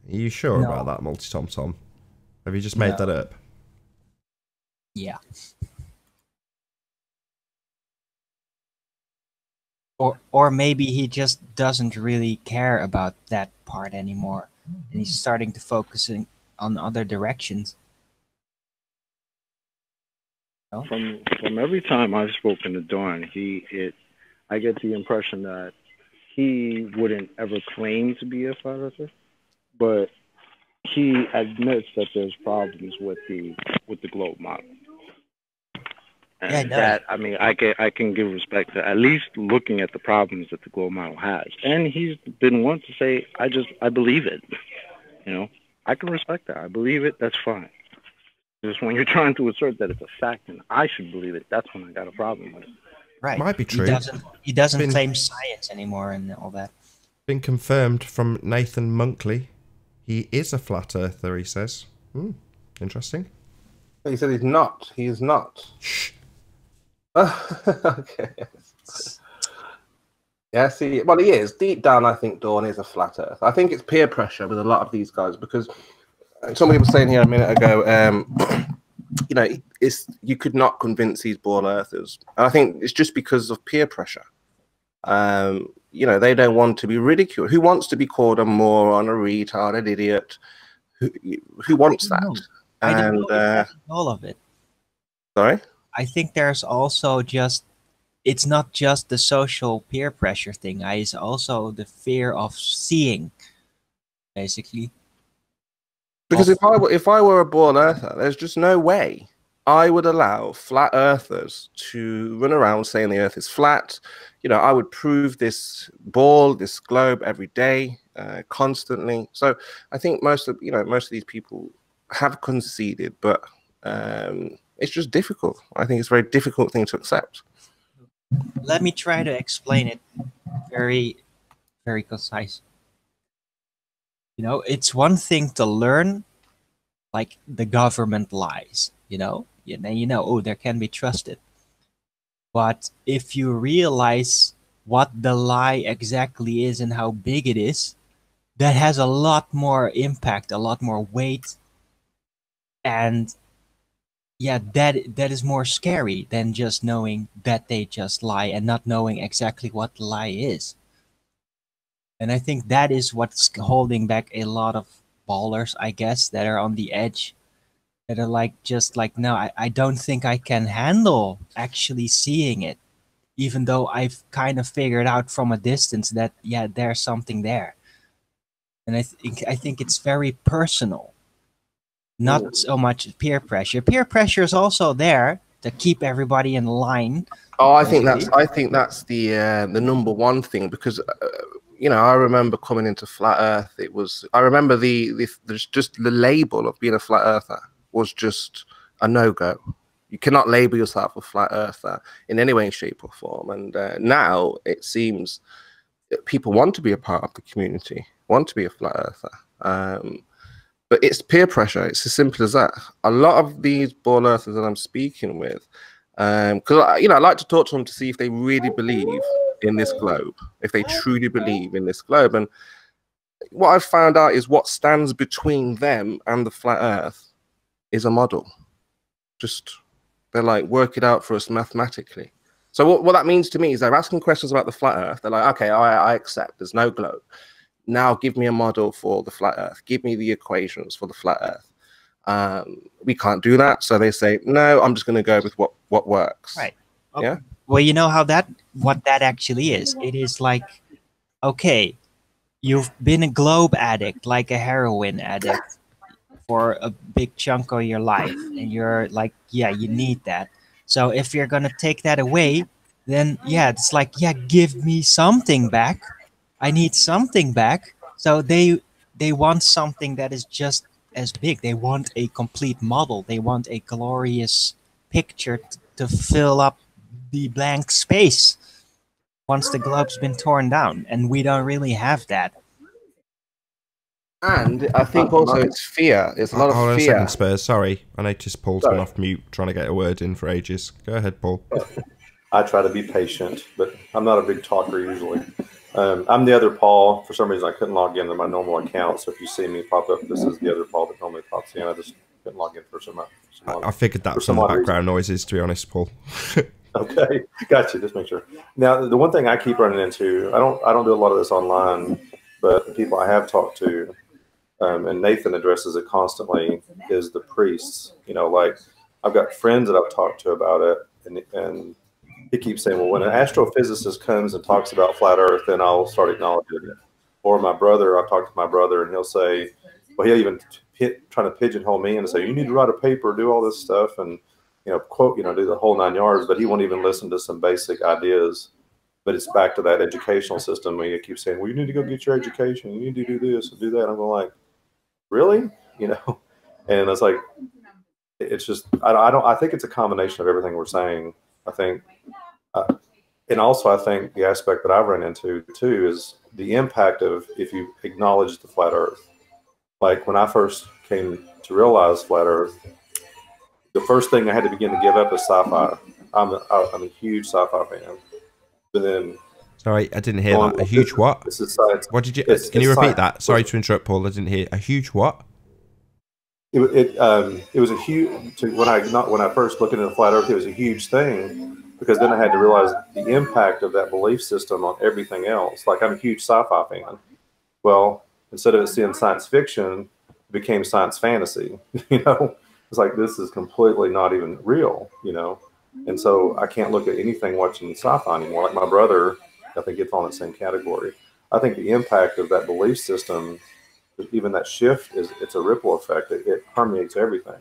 Are you sure No. about that, Multi Tom Tom? Have you just made that up? yeah. Or maybe he just doesn't really care about that part anymore, and he's starting to focus on other directions. No? From every time I've spoken to Dawn, I get the impression that he wouldn't ever claim to be a flat earther, but he admits that there's problems with the globe model. And yeah, I mean, I can give respect to at least looking at the problems that the globe model has. And he's been one to say, I believe it. I can respect that. I believe it. That's fine. Just when you're trying to assert that it's a fact and I should believe it, that's when I got a problem with it. Right. Might be true. He doesn't claim science anymore and all that. Been confirmed from Nathan Oakley. He is a flat earther, he says. Interesting. He said he's not. He is not. Shh. Okay. Yeah, see, well, he is. Deep down, I think Dawn is a flat earth. I think it's peer pressure with a lot of these guys because somebody was saying here a minute ago, you know, you could not convince these born earthers. And I think it's just because of peer pressure. You know, they don't want to be ridiculed. Who wants to be called a moron, a retard, an idiot? Who wants that? I don't know if that's all of it. Sorry? I think there's also just, it's not just the social peer pressure thing. It's also the fear of seeing, basically. Because if I were a born earther, there's just no way I would allow flat earthers to run around saying the earth is flat. You know, I would prove this ball, this globe every day, constantly. So I think most of these people have conceded, but it's just difficult. I think it's a very difficult thing to accept. Let me try to explain it very, very concise. You know, it's one thing to learn, like the government lies, you know, oh, there can be trusted. But if you realize what the lie exactly is and how big it is, that has a lot more impact, a lot more weight. And yeah, that is more scary than just knowing that they just lie and not knowing exactly what the lie is. And I think that is what's holding back a lot of ballers, I guess, that are on the edge, that are like, just like, no, I don't think I can handle actually seeing it, even though I've kind of figured out from a distance that, yeah, there's something there. And I think it's very personal, not so much peer pressure. Peer pressure is also there to keep everybody in line. Oh, I think that's the number one thing, because you know, I remember coming into flat Earth. I remember there's just the label of being a flat earther was just a no-go. You cannot label yourself a flat earther in any way, shape, or form. And now it seems that people want to be a part of the community, want to be a flat earther. But it's peer pressure. It's as simple as that. A lot of these born earthers that I'm speaking with, because you know, I like to talk to them to see if they really believe in this globe, if they truly believe in this globe. And what I've found out is what stands between them and the flat Earth is a model. Just they're like, work it out for us mathematically. So what that means to me is they're asking questions about the flat Earth. They're like, okay, I accept there's no globe. Now give me a model for the flat Earth. Give me the equations for the flat Earth. We can't do that. So they say, no, I'm just going to go with what works. Right. Okay. Yeah. Well, you know what that actually is? It is like, okay, you've been a globe addict, like a heroin addict, for a big chunk of your life. And you're like, yeah, you need that. So if you're going to take that away, then yeah, it's like, yeah, give me something back. I need something back. So they want something that is just as big. They want a complete model. They want a glorious picture to fill up the blank space once the globe's been torn down, and we don't really have that. And I think also it's fear. It's a lot of fear. Hold on a second, Spurs. Sorry, I noticed Paul's been off mute trying to get a word in for ages. Go ahead, Paul. I try to be patient, but I'm not a big talker usually. I'm the other Paul. For some reason, I couldn't log into my normal account. So if you see me pop up, this is the other Paul that normally pops in. I just couldn't log in for some. I figured that from the background noises, to be honest, Paul. Okay, gotcha. Just make sure. Now, the one thing I keep running into, I don't do a lot of this online, but the people I have talked to, and Nathan addresses it constantly, is the priests. You know, like I've got friends that I've talked to about it, and he keeps saying, well, when an astrophysicist comes and talks about flat Earth, then I'll start acknowledging it. Or my brother, I'll talk to my brother, and he'll say, well, he'll even trying to pigeonhole me and say, you need to write a paper, do all this stuff, and quote, do the whole 9 yards, but he won't even listen to some basic ideas. But it's back to that educational system where you keep saying, well, you need to go get your education. You need to do this and do that. I'm going like, really? And it's like, it's just, I think it's a combination of everything we're saying. I think, and also I think the aspect that I've run into too is the impact of if you acknowledge the flat Earth. Like when I first came to realize flat Earth, the first thing I had to begin to give up is sci-fi. I'm a huge sci-fi fan. But then Sorry, I didn't hear that. A huge what? This is science. What did you? Can you repeat that? Sorry to interrupt, Paul. I didn't hear. A huge what? It was a huge. When I first looked into the flat Earth, it was a huge thing because then I had to realize the impact of that belief system on everything else. Like I'm a huge sci-fi fan. Well, instead of it seeing science fiction, it became science fantasy. You know, it's like this is completely not even real. You know, and so I can't look at anything watching sci-fi anymore. Like my brother, I think it's on the same category. I think the impact of that belief system, even that shift, it's a ripple effect. It permeates everything.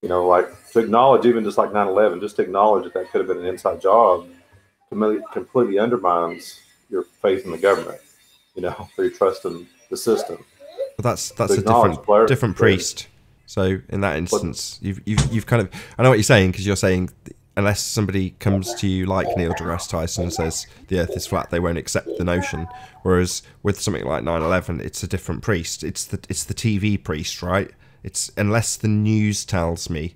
You know, like to acknowledge, even just like 9/11, just to acknowledge that could have been an inside job completely undermines your faith in the government, you know, or your trust in the system. But that's a different priest. So in that instance, you've kind of, I know what you're saying, because you're saying unless somebody comes to you like Neil deGrasse Tyson and says the Earth is flat, they won't accept the notion. Whereas with something like 9/11, it's a different priest. It's the TV priest, right? It's unless the news tells me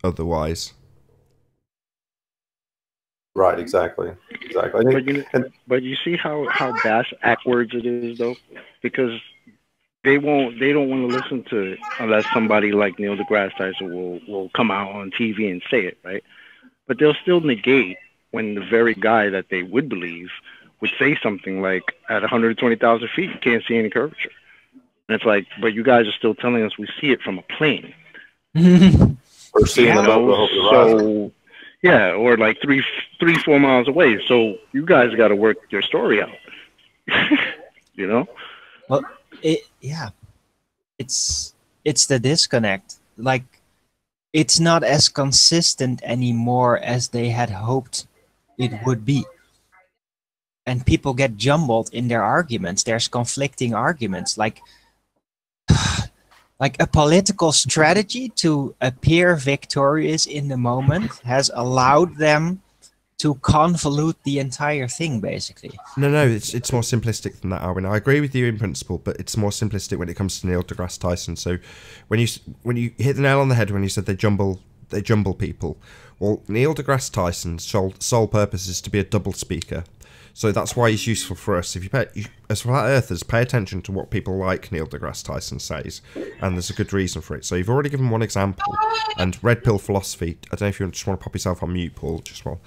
otherwise. Right, exactly. But you see how backwards it is, though, because they don't want to listen to it unless somebody like Neil deGrasse Tyson will come out on TV and say it, right? But they'll still negate when the very guy that they would believe would say something like, at 120,000 feet, you can't see any curvature. And it's like, but you guys are still telling us we see it from a plane. Or seeing so, yeah, or like 3-4 miles away. So you guys got to work your story out. You know? Well, it's the disconnect. Like, it's not as consistent anymore as they had hoped it would be. And people get jumbled in their arguments. There's conflicting arguments. Like a political strategy to appear victorious in the moment has allowed them to convolute the entire thing, basically. No, it's more simplistic than that, Arwin. I agree with you in principle, but it's more simplistic when it comes to Neil deGrasse Tyson. So when you hit the nail on the head when you said they jumble people, well, Neil deGrasse Tyson's sole purpose is to be a double speaker. So that's why he's useful for us. If you as flat earthers, pay attention to what people like Neil deGrasse Tyson says, and there's a good reason for it. So you've already given one example, and red pill philosophy. I don't know if you just want to pop yourself on mute, Paul. Just well,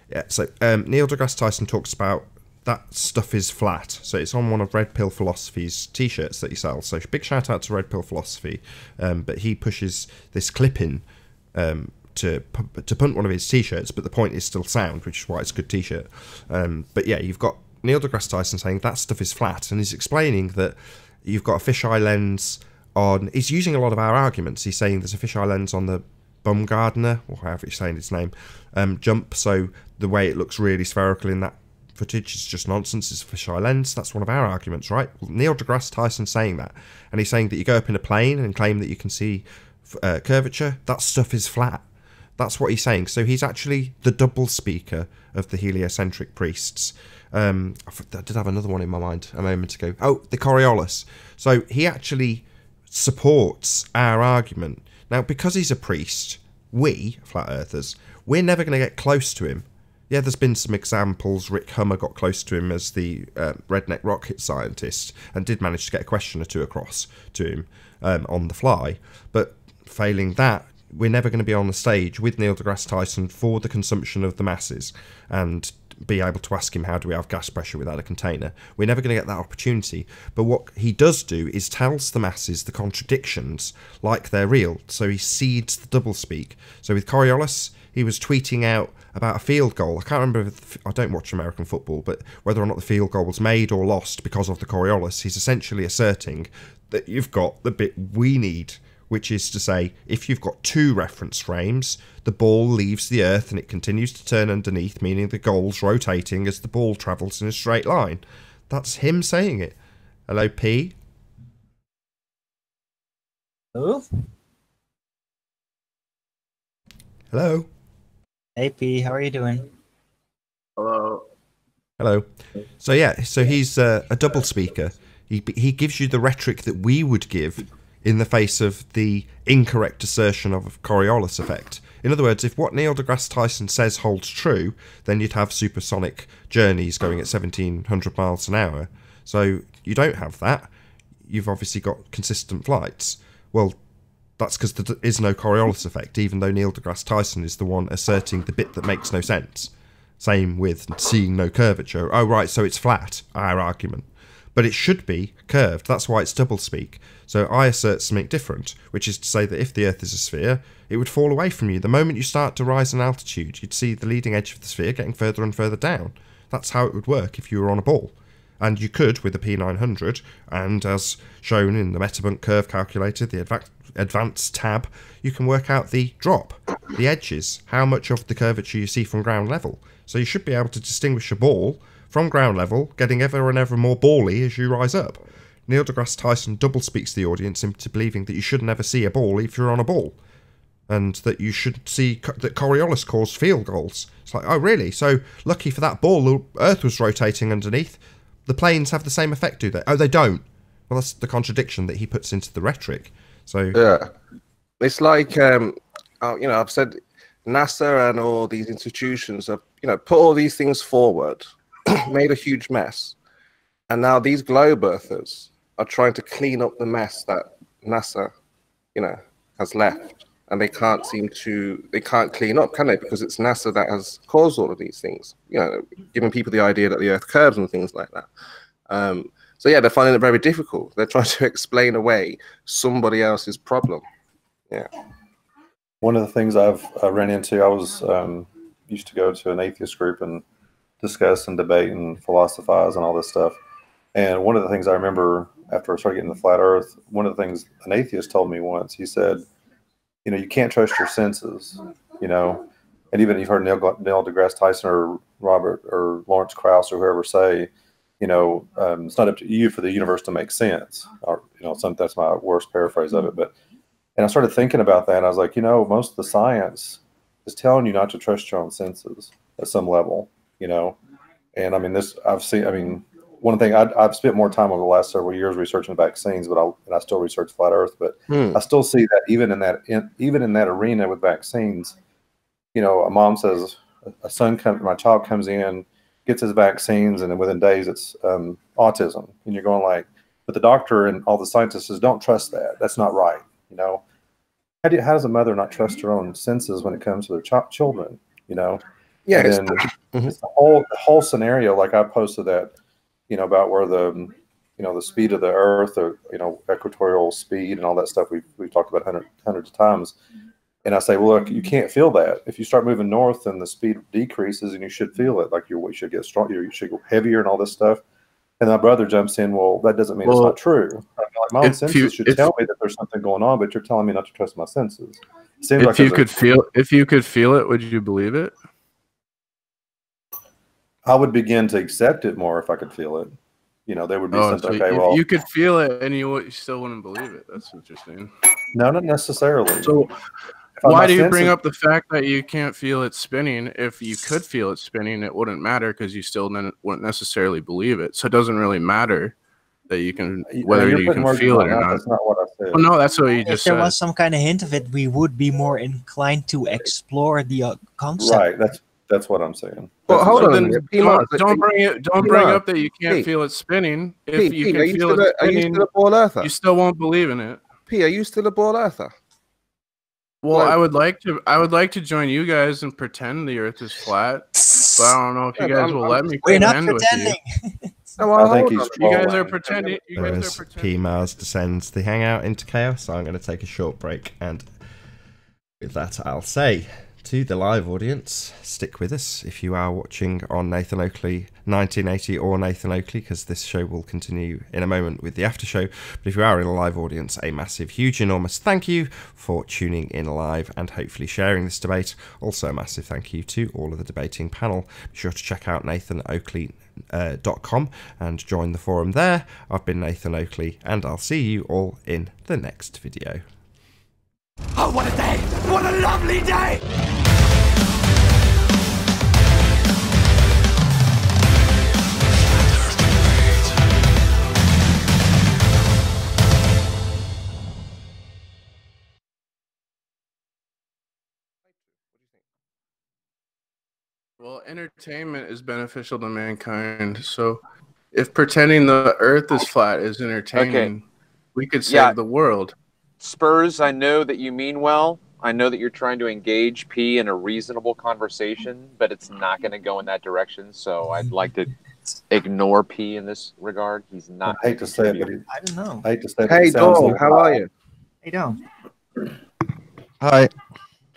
yeah. So Neil deGrasse Tyson talks about that stuff is flat. So it's on one of Red Pill Philosophy's t-shirts that he sells. So big shout out to Red Pill Philosophy. But he pushes this clip in to punt one of his t-shirts, but the point is still sound, which is why it's a good t-shirt. But yeah, you've got Neil deGrasse Tyson saying that stuff is flat, and he's explaining that you've got a fisheye lens on. He's using a lot of our arguments. He's saying there's a fisheye lens on the Bumgardner, or however you're saying his name, jump. So the way it looks really spherical in that footage is just nonsense. It's a fisheye lens. That's one of our arguments, right? Well, Neil deGrasse Tyson saying that, and he's saying that you go up in a plane and claim that you can see curvature. That stuff is flat. That's what he's saying. So he's actually the double speaker of the heliocentric priests. I did have another one in my mind a moment ago. Oh, the Coriolis. So he actually supports our argument. Now, because he's a priest, we, flat earthers, we're never going to get close to him. Yeah, there's been some examples. Rick Hummer got close to him as the redneck rocket scientist and did manage to get a question or two across to him on the fly. But failing that, we're never going to be on the stage with Neil deGrasse Tyson for the consumption of the masses and be able to ask him, how do we have gas pressure without a container? We're never going to get that opportunity. But what he does do is tells the masses the contradictions like they're real. So he seeds the doublespeak. So with Coriolis, he was tweeting out about a field goal. I can't remember if, I don't watch American football, but whether or not the field goal was made or lost because of the Coriolis, he's essentially asserting that you've got the bit we need, which is to say, if you've got two reference frames, the ball leaves the earth and it continues to turn underneath, meaning the goal's rotating as the ball travels in a straight line. That's him saying it. Hello, P? Hello? Hello? Hey, P, how are you doing? Hello. Hello. So yeah, so he's a double speaker. He gives you the rhetoric that we would give in the face of the incorrect assertion of a Coriolis effect. In other words, if what Neil deGrasse Tyson says holds true, then you'd have supersonic journeys going at 1,700 miles an hour. So you don't have that. You've obviously got consistent flights. Well, that's because there is no Coriolis effect, even though Neil deGrasse Tyson is the one asserting the bit that makes no sense. Same with seeing no curvature. Oh, right, so it's flat, our argument. But it should be curved. That's why it's doublespeak. So I assert something different, which is to say that if the Earth is a sphere, it would fall away from you. The moment you start to rise in altitude, you'd see the leading edge of the sphere getting further and further down. That's how it would work if you were on a ball. And you could with the P900, and as shown in the Metabunk curve calculator, the advanced tab, you can work out the drop, the edges, how much of the curvature you see from ground level. So you should be able to distinguish a ball from ground level, getting ever and ever more bally as you rise up. Neil deGrasse Tyson doublespeaks the audience into believing that you should never see a ball if you're on a ball, and that you should see that Coriolis caused field goals. It's like, oh really? So lucky for that ball, the Earth was rotating underneath. The planes have the same effect, do they? Oh, they don't. Well, that's the contradiction that he puts into the rhetoric. So yeah, it's like I've said NASA and all these institutions have put all these things forward, made a huge mess, and now these globe earthers are trying to clean up the mess that NASA has left, and they can't clean up, can they? Because it's NASA that has caused all of these things, giving people the idea that the Earth curves and things like that. So yeah, they're finding it very difficult. They're trying to explain away somebody else's problem. Yeah. One of the things I've ran into, I was used to go to an atheist group and discuss and debate and philosophize and all this stuff. And one of the things I remember after I started getting the flat Earth, one of the things an atheist told me once, he said, you can't trust your senses, and even you've heard Neil deGrasse Tyson or Robert or Lawrence Krauss or whoever say, it's not up to you for the universe to make sense, or that's my worst paraphrase of it. And I started thinking about that, and I was like, most of the science is telling you not to trust your own senses at some level, and I mean one thing I've spent more time over the last several years researching vaccines, but I still research flat Earth. But I still see that even in that arena with vaccines, a mom says my child comes in, gets his vaccines, and then within days it's autism, and you're going like, but the doctor and all the scientists says don't trust that. That's not right. How does a mother not trust her own senses when it comes to their children? Yeah, and then it's the whole scenario. Like I posted that. About where the speed of the Earth, or equatorial speed and all that stuff we've talked about hundreds of times. And I say, well, look, you can't feel that. If you start moving north, then the speed decreases, and you should feel it. Like you should get stronger, you should go heavier, and all this stuff. And my brother jumps in. Well, that doesn't mean it's not true. Like, my own senses should tell me that there's something going on, but you're telling me not to trust my senses. If you could feel it, would you believe it? I would begin to accept it more if I could feel it. There would be something. So well, you could feel it and you still wouldn't believe it. That's interesting. No, not necessarily. So why do you bring up the fact that you can't feel it spinning? If you could feel it spinning, it wouldn't matter because you still wouldn't necessarily believe it. So it doesn't really matter that you can whether you can feel it or not. That's not what I said. Well, no, that's what you just said. If there was some kind of hint of it, we would be more inclined to explore the concept. Right. That's what I'm saying. Well, hold on. Don't bring up that you can't feel it spinning. If you can feel it spinning, are you still a ball earther? You still won't believe in it. P, are you still a ball earther? Well, I would like to join you guys and pretend the Earth is flat, but I don't know if you guys will let me. We're not pretend pretending. With you. No, I think he's You guys are pretending. Whereas P-Mars descends the hangout into chaos, so I'm going to take a short break, and with that I'll say to the live audience, stick with us if you are watching on Nathan Oakley 1980 or Nathan Oakley, because this show will continue in a moment with the after show. But if you are in a live audience, a massive, huge, enormous thank you for tuning in live and hopefully sharing this debate. Also a massive thank you to all of the debating panel. Be sure to check out nathanoakley.com and join the forum there. I've been Nathan Oakley, and I'll see you all in the next video. Oh, what a day! What a lovely day! Well, entertainment is beneficial to mankind. So if pretending the earth is flat is entertaining, we could save the world. Spurs, I know that you mean well. I know that you're trying to engage P in a reasonable conversation, but it's not going to go in that direction. So I'd like to ignore P in this regard. He's not. I hate to say it, but I don't know. I hate to say it. Hey, Dawn, how are you? Hey, don't. Hi.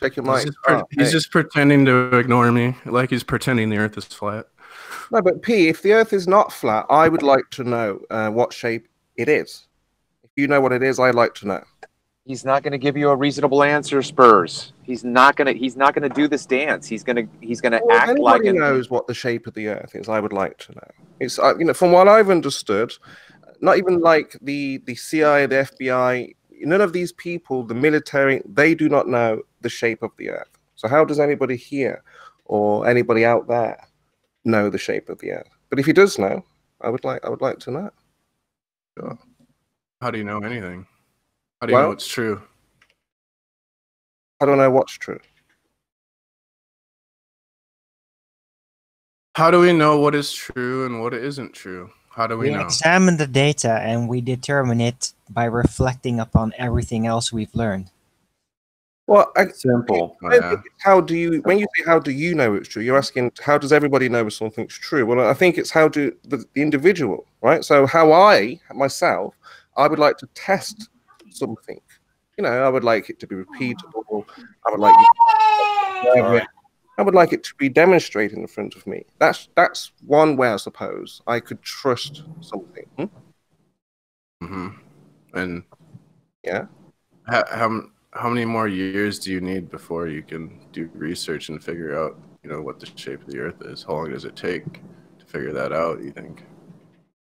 Check your mic. He's just pretending to ignore me, like he's pretending the earth is flat. No, but P, if the earth is not flat, I would like to know what shape it is. If you know what it is, I'd like to know. He's not going to give you a reasonable answer, Spurs. He's not going to do this dance. He's going to act like anybody knows what the shape of the earth is. I would like to know. It's from what I've understood, not even like the CIA, the FBI, none of these people, the military, they do not know the shape of the earth. So how does anybody here or anybody out there know the shape of the earth? But if he does know, I would like to know. Sure. How do you know anything? How do you know it's true? I don't know what's true. How do we know what is true and what isn't true? How do we know? We examine the data and we determine it by reflecting upon everything else we've learned. Well, simple. How do you? When you say how do you know it's true, you're asking how does everybody know something's true? Well, I think it's how do the individual, right? So how I myself, I would like to test something. I would like it to be repeatable. I would like it to be demonstrated in front of me. That's one way I suppose I could trust something. And yeah, how many more years do you need before you can do research and figure out what the shape of the earth is? How long does it take to figure that out, you think?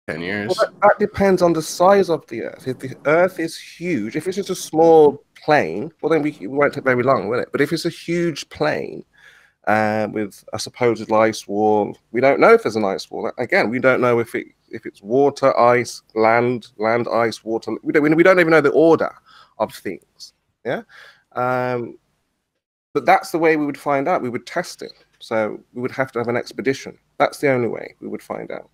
10 years? Well, that depends on the size of the earth. If the earth is huge, if it's just a small plane, well, then it won't take very long, will it? But if it's a huge plane with a supposed ice wall, we don't know if there's an ice wall. Again, we don't know if it's water, ice, land, ice, water. We don't even know the order of things. Yeah, but that's the way we would find out. We would test it. So we would have to have an expedition. That's the only way we would find out.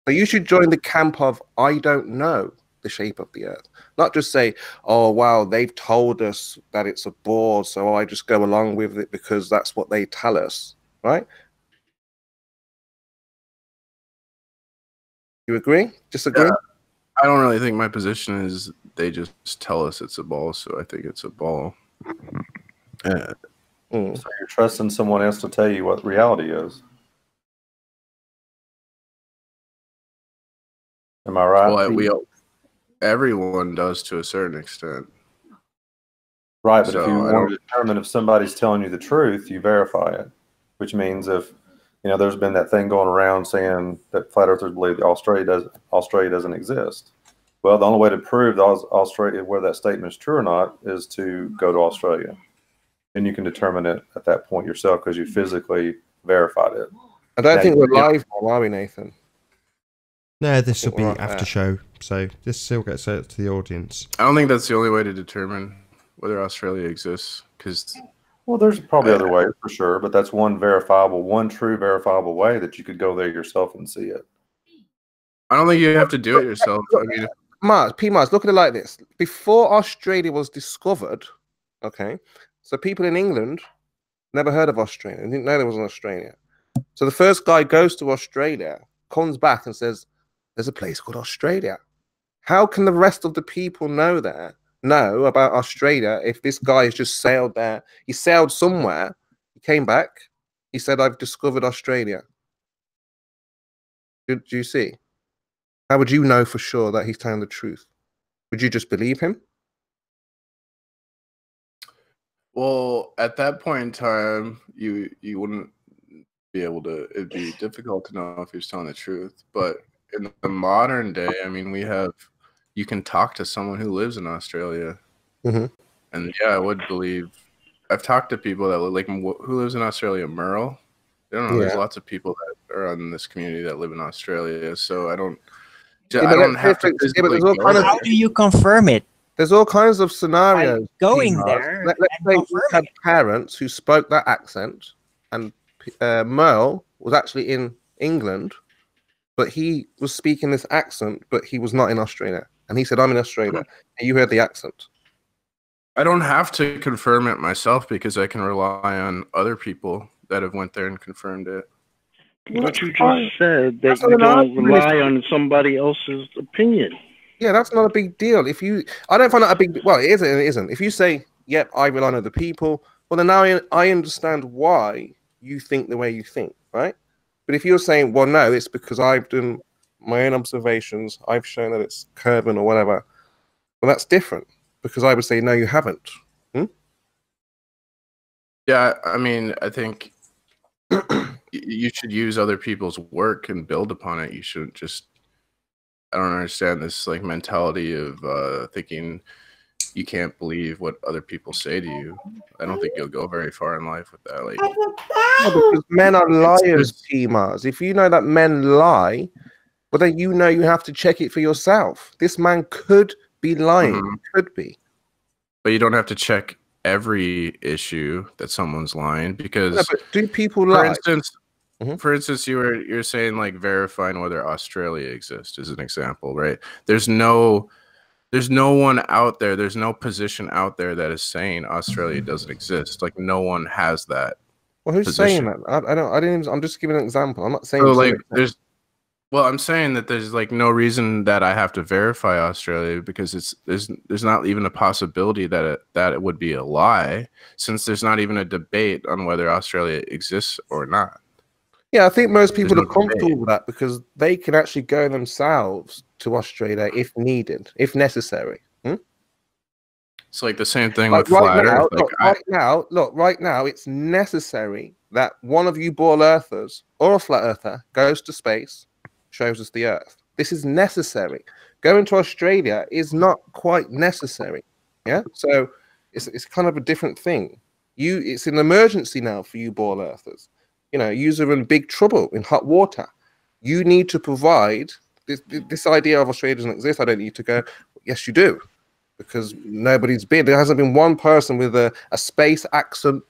So you should join the camp of I don't know the shape of the earth. Not just say, oh, wow, they've told us that it's a ball, so I just go along with it because that's what they tell us, right? You agree? Disagree? I don't really think my position is they just tell us it's a ball, so I think it's a ball. So you're trusting someone else to tell you what reality is. Am I right? Well, everyone does to a certain extent. Right, but if you want to determine if somebody's telling you the truth, you verify it. Which means if there's been that thing going around saying that flat earthers believe that Australia doesn't exist. Well, the only way to prove Australia whether that statement is true or not is to go to Australia, and you can determine it at that point yourself because you physically verified it. I don't think we're live, are we, Nathan? No, this will be after show, so this still gets out to the audience. I don't think that's the only way to determine whether Australia exists, because there's probably other ways for sure, but that's one true verifiable way that you could go there yourself and see it. I don't think you have to do it yourself. I mean, Mars, look at it like this. Before Australia was discovered, okay, so people in England never heard of Australia. They didn't know there was an Australia. So the first guy goes to Australia, comes back and says, there's a place called Australia. How can the rest of the people know about Australia if this guy has just sailed there? He sailed somewhere, he came back, he said, I've discovered Australia. Do you see? How would you know for sure that he's telling the truth? Would you just believe him? Well, at that point in time, you wouldn't be able to, it'd be difficult to know if he was telling the truth. But in the modern day, I mean, you can talk to someone who lives in Australia. And yeah, I would believe, I've talked to people that who lives in Australia, Merle. I don't know, there's lots of people that are in this community that live in Australia. So I don't have to. How do you confirm it? There's all kinds of scenarios. Going there. Let's say you had parents who spoke that accent, and Merle was actually in England, but he was speaking this accent, but he was not in Australia. And he said, I'm in Australia. And you heard the accent. I don't have to confirm it myself because I can rely on other people that have went there and confirmed it. But you just said that you don't rely on somebody else's opinion. Yeah, that's not a big deal. If you, I don't find that a big. Well, it isn't. It isn't. If you say, "Yep, I rely on other people," well, then now I understand why you think the way you think, right? But if you're saying, "Well, no, it's because I've done my own observations. I've shown that it's Kerbin or whatever," well, that's different. Because I would say, "No, you haven't." Yeah, I mean, I think you should use other people's work and build upon it. You shouldn't just. I don't understand this like mentality of thinking you can't believe what other people say to you. I don't think you'll go very far in life with that. Like, because men are liars, T-Mars. If you know that men lie, well, then you know you have to check it for yourself. This man could be lying, could be. But you don't have to check every issue that someone's lying because. No, but do people lie? For instance, you're saying like verifying whether Australia exists as an example, right? There's no one out there. There's no position out there that is saying Australia doesn't exist. Like no one has that. Well, who's position. saying that? I don't. I didn't. I'm just giving an example. I'm not saying. So like there's. Well, I'm saying that there's like no reason that I have to verify Australia because there's not even a possibility that it would be a lie since there's not even a debate on whether Australia exists or not. Yeah, I think most people are comfortable with that because they can actually go themselves to Australia if needed, if necessary. It's like the same thing like with flat Earth. Right now, it's necessary that one of you ball earthers or a flat earther goes to space, shows us the Earth. This is necessary. Going to Australia is not quite necessary. Yeah, so it's kind of a different thing. It's an emergency now for you ball earthers. You know, you're in big trouble in hot water. You need to provide this idea of Australia doesn't exist. I don't need to go. Yes, you do, because nobody's been. There hasn't been one person with a space accent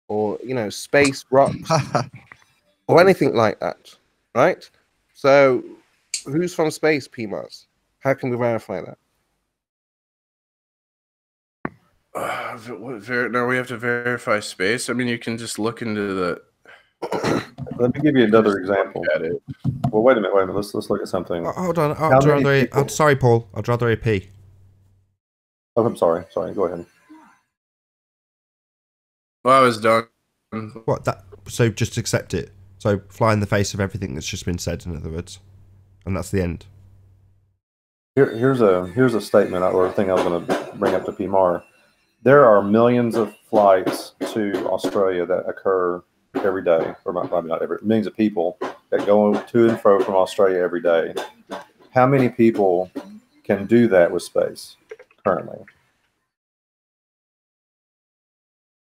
or space rock or anything like that, right? So, who's from space, PMAS? How can we verify that? Now we have to verify space. I mean, you can just look into the. Let me give you another example. Well, wait a minute. Let's look at something. Hold on. Sorry, Paul. I'd rather AP. Oh, I'm sorry. Go ahead. Well, I was done. What that? So just accept it. So fly in the face of everything that's just been said. In other words, and that's the end. Here's a statement or a thing I was going to bring up to PMAR. There are millions of flights to Australia that occur every day, or maybe not every, millions of people that go to and fro from Australia every day. How many people can do that with space currently?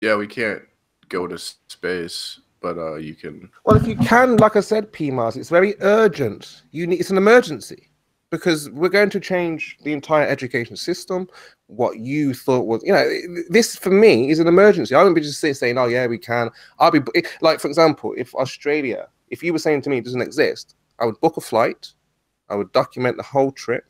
Yeah, we can't go to space, but you can. Well, if you can, like I said, PMAS, it's very urgent. It's an emergency because we're going to change the entire education system. What you thought was, this for me is an emergency. I wouldn't be just saying, "Oh yeah, we can." I'll be like, for example, if you were saying to me it doesn't exist, I would book a flight, I would document the whole trip.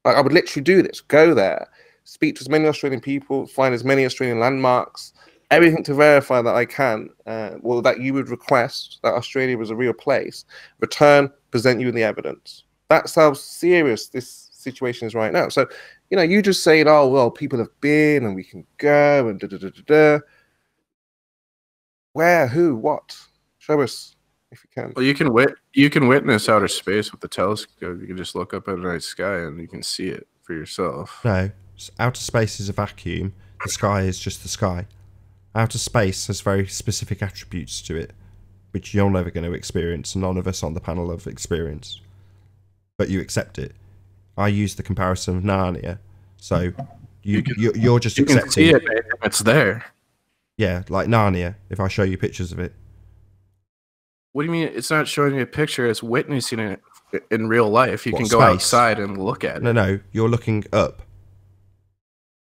Like, I would literally do this: go there, speak to as many Australian people, find as many Australian landmarks, everything to verify that I can, that you would request that Australia was a real place. Return, present you with the evidence. That's how serious this situation is right now. So, you just saying, "Oh well, people have been and we can go and da da da da da." Where, who, what? Show us if you can. Well, you can witness outer space with the telescope. You can just look up at the night sky and you can see it for yourself. No, outer space is a vacuum. The sky is just the sky. Outer space has very specific attributes to it, which you're never going to experience. None of us on the panel have experienced, but you accept it. I use the comparison of Narnia, so you're just accepting. Can see it. It's there. Yeah, like Narnia. If I show you pictures of it. What do you mean? It's not showing you a picture. It's witnessing it in real life. You can go space? outside and look at it. No, you're looking up.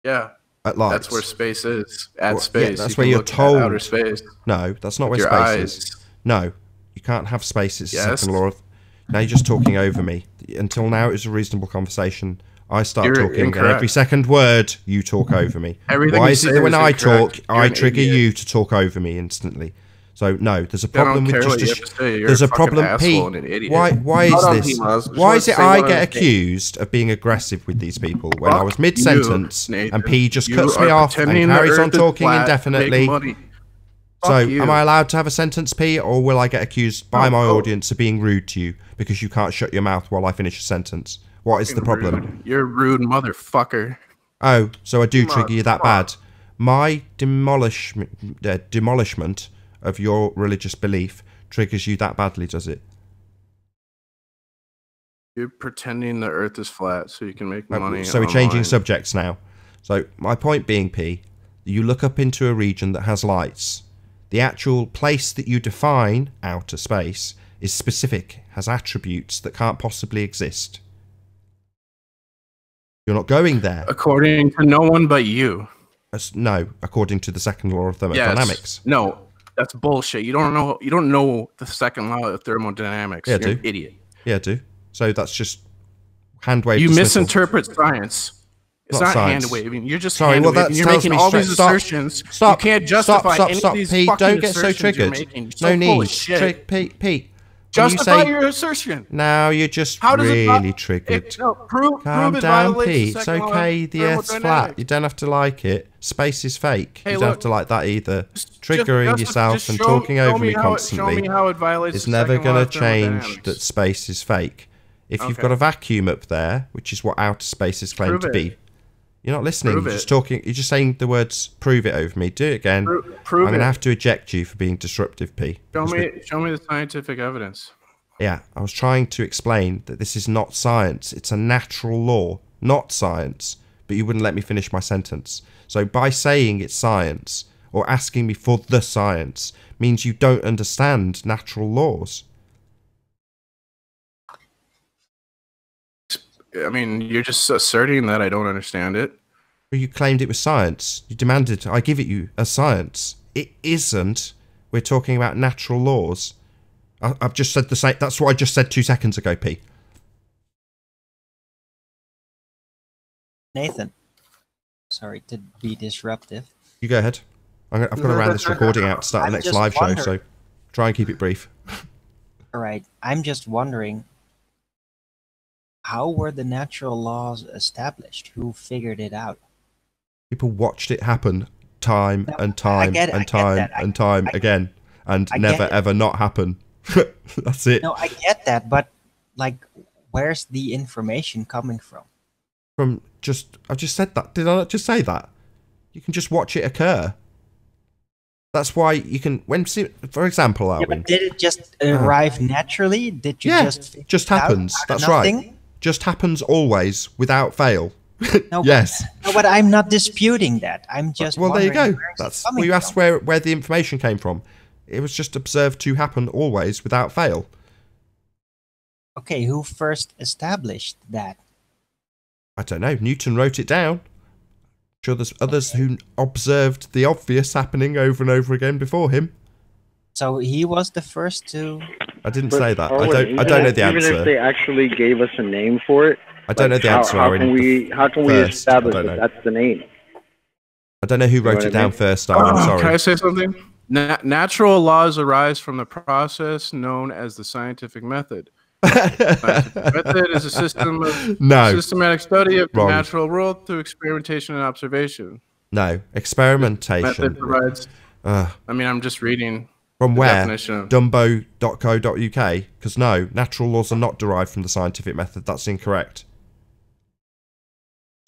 Yeah. At Lite. That's where space is. At Well, space. yeah, that's You where can you're look at told. outer space. No, that's not With where your space eyes. is. No, you can't have space. It's the Yes. second law of... Now you're just talking over me. Until now, it was a reasonable conversation. I start You're talking, and incorrect. every second word, you talk over me. Everything Why you is it say that when is I incorrect. talk, You're I an trigger idiot. you to talk over me instantly? So, no, there's a I don't problem with care just... what you have to say. You're There's a a fucking problem, asshole Pete. and an idiot. Why is Hold on, this? P-Mars. Just Why want is to it say I one get other thing. accused of being aggressive with these people when I Fuck was mid-sentence you, Nathan. and P just You cuts me are off and pretending the carries on earth is talking flat to make indefinitely? money. So, Fuck you. am I allowed to have a sentence, P, or will I get accused by my Oh. audience of being rude to you because you can't shut your mouth while I finish a sentence? What is the problem? Rude. You're a rude motherfucker. Oh, so I do Come on, trigger you that come on. bad. My demolishment of your religious belief triggers you that badly, does it? You're pretending the earth is flat so you can make money. So we're changing online. subjects now. So my point being, P, you look up into a region that has lights. The actual place that you define outer space is specific, has attributes that can't possibly exist. You're not going there. According to no one but you. No, according to the second law of thermodynamics. Yes. No, that's bullshit. You don't know. You don't know the second law of thermodynamics. Yeah, I You're do. an idiot. Yeah, I do. So that's just hand wave. You dismissal. misinterpret science. It's Not not science. hand waving. You're just Sorry, hand well, waving. that You're tells making me all straight- these stop. assertions. Stop. You can't justify any of these Pete, fucking don't get so assertions you're triggered. making. You're No so full of need. shit. Pete. Justify your assertion. Now you're just How does it really not- triggered. No, prove Calm it down, violates Pete. the It's second law of okay. The Earth's flat. thermodynamics. You don't have to like it. Space is fake. Hey, you don't look, have to like that either. Just Triggering yourself just and show- talking show over me how it- show constantly me how it violates is the never second law going of to change thermodynamics. that space is fake. If you've Okay. got a vacuum up there, which is what outer space is claimed Prove to it. be, you're not listening. Prove You're it. just talking. You're just saying the words "prove it" over me. Do it again. Prove I'm going it. to have to eject you for being disruptive, P. Show Because me the scientific evidence. Yeah, I was trying to explain that this is not science. It's a natural law, not science. But you wouldn't let me finish my sentence. So by saying it's science or asking me for the science means you don't understand natural laws. I mean, you're just asserting that I don't understand it. But you claimed it was science. You demanded I give it you as science. It isn't. We're talking about natural laws. I've just said the same. That's what I just said 2 seconds ago, P. Nathan, sorry to be disruptive. You go ahead. I've got to round this recording out to start the I'm next just live show, wondering. so try and keep it brief. All right, I'm just wondering, how were the natural laws established? Who figured it out? People watched it happen time No, and time get it, I and get time that. and time again, and I never get it. ever not happen. That's it. No, I get that, but like, where's the information coming from? From just, I just said that. Did I not just say that? You can just watch it occur. That's why you can, for example, Yeah, Alwyn. but did it just arrive naturally? Did you Yeah, just figure just it out happens. out of That's right. nothing? Just happens always without fail. No, Yes. No, but I'm not disputing that. I'm just Well, there you wondering go. where it's That's coming well, you asked from. where the information came from. It was just observed to happen always without fail. Okay, who first established that? I don't know. Newton wrote it down. Sure, there's others who observed the obvious happening over and over again before him. So he was the first to. I didn't But say that. Owen, I don't know the even answer. if they actually gave us a name for it, I don't know the answer. How Owen. can we First, establish I don't that know. that's the name? I don't know who wrote what it I down mean? first. Owen, I'm Can I sorry. say something? Natural laws arise from the process known as the scientific method. Scientific method is a system of No. systematic study of the Wrong. natural world through experimentation and observation. No, experimentation. Method provides. Ugh. I mean, I'm just reading. From the where? definition. Dumbo.co.uk? Because no, natural laws are not derived from the scientific method. That's incorrect.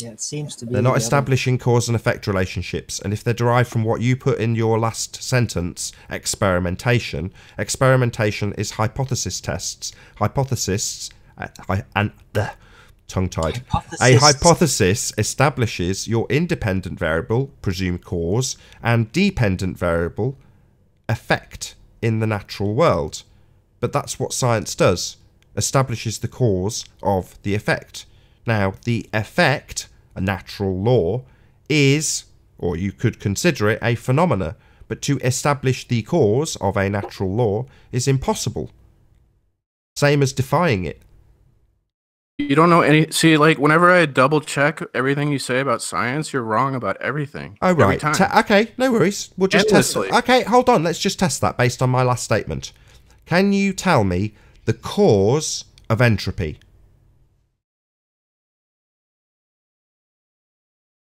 Yeah, it seems to be. They're not the other- establishing cause and effect relationships. And if they're derived from what you put in your last sentence, experimentation is hypothesis tests. Hypothesis, tongue-tied. A hypothesis establishes your independent variable, presumed cause, and dependent variable, effect, in the natural world. But that's what science does. Establishes the cause of the effect. Now, the effect, a natural law, is or you could consider it a phenomena, but to establish the cause of a natural law is impossible. Same as defying it. You don't know any. See, like whenever I double check everything you say about science, you're wrong about everything. Oh, right. Every time. Okay, no worries. We'll just Endlessly. test it. Okay, hold on. Let's just test that based on my last statement. Can you tell me the cause of entropy?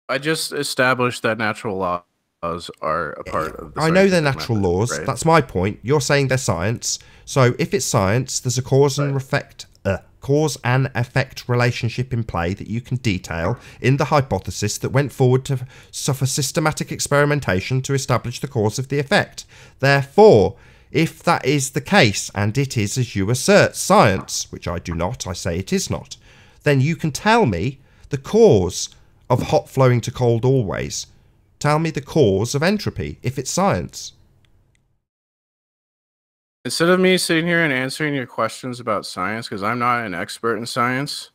I just established that natural laws are a part of the I know they're scientific natural method, laws. right? That's my point. You're saying they're science. So if it's science, there's a cause and effect relationship in play that you can detail in the hypothesis that went forward to suffer systematic experimentation to establish the cause of the effect. Therefore, if that is the case, and it is as you assert science, which I do not, I say it is not, then you can tell me the cause of hot flowing to cold always. Tell me the cause of entropy, if it's science. Instead of me sitting here and answering your questions about science, because I'm not an expert in science,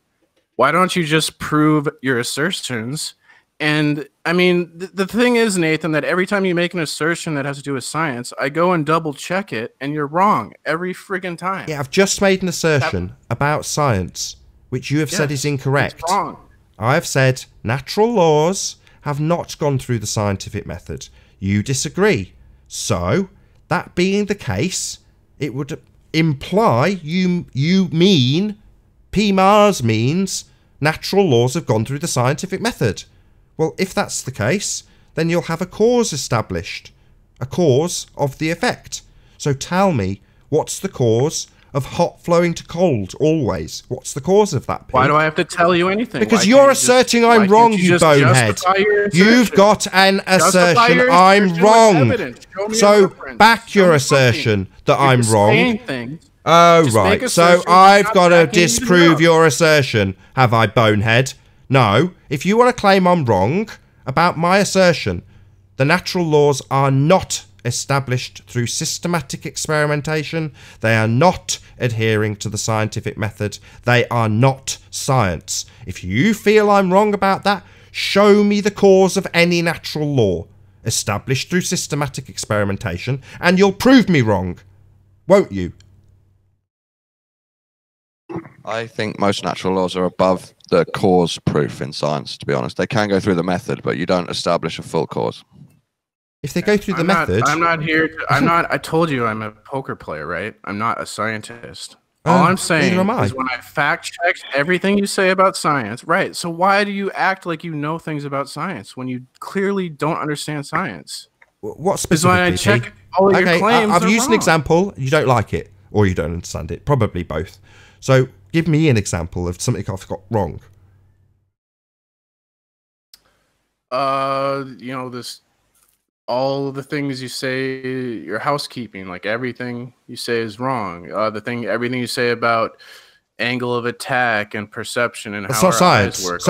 why don't you just prove your assertions? And I mean, the thing is, Nathan, that every time you make an assertion that has to do with science, I go and double check it, and you're wrong every friggin' time. Yeah, I've just made an assertion about science, which you have said is incorrect. It's wrong. I have said natural laws have not gone through the scientific method. You disagree. So, that being the case, it would imply you mean, P. Mars means, natural laws have gone through the scientific method. Well, if that's the case, then you'll have a cause established. A cause of the effect. So tell me, what's the cause of hot flowing to cold always? What's the cause of that, P? Why do I have to tell you anything? Because you're asserting I'm wrong, you bonehead. You've got an assertion I'm wrong. So back your assertion that I'm wrong. Oh, right. So I've got to disprove your assertion, have I, bonehead? No. If you want to claim I'm wrong about my assertion, the natural laws are not established through systematic experimentation. They are not adhering to the scientific method. They are not science. If you feel I'm wrong about that, show me the cause of any natural law established through systematic experimentation, and you'll prove me wrong, won't you? I think most natural laws are above the cause proof in science, to be honest. They can go through the method, but you don't establish a full cause. If they go through the method... I'm not here to... I told you I'm a poker player, right? I'm not a scientist. All I'm saying is when I fact-checked everything you say about science... Right, so why do you act like you know things about science when you clearly don't understand science? What specifically? When I check all of your claims, I've used an example. You don't like it, or you don't understand it. Probably both. So give me an example of something I've got wrong. You know, this... all of the things you say, your housekeeping, like everything you say is wrong. Everything you say about angle of attack and perception and that's how not our science. eyes work.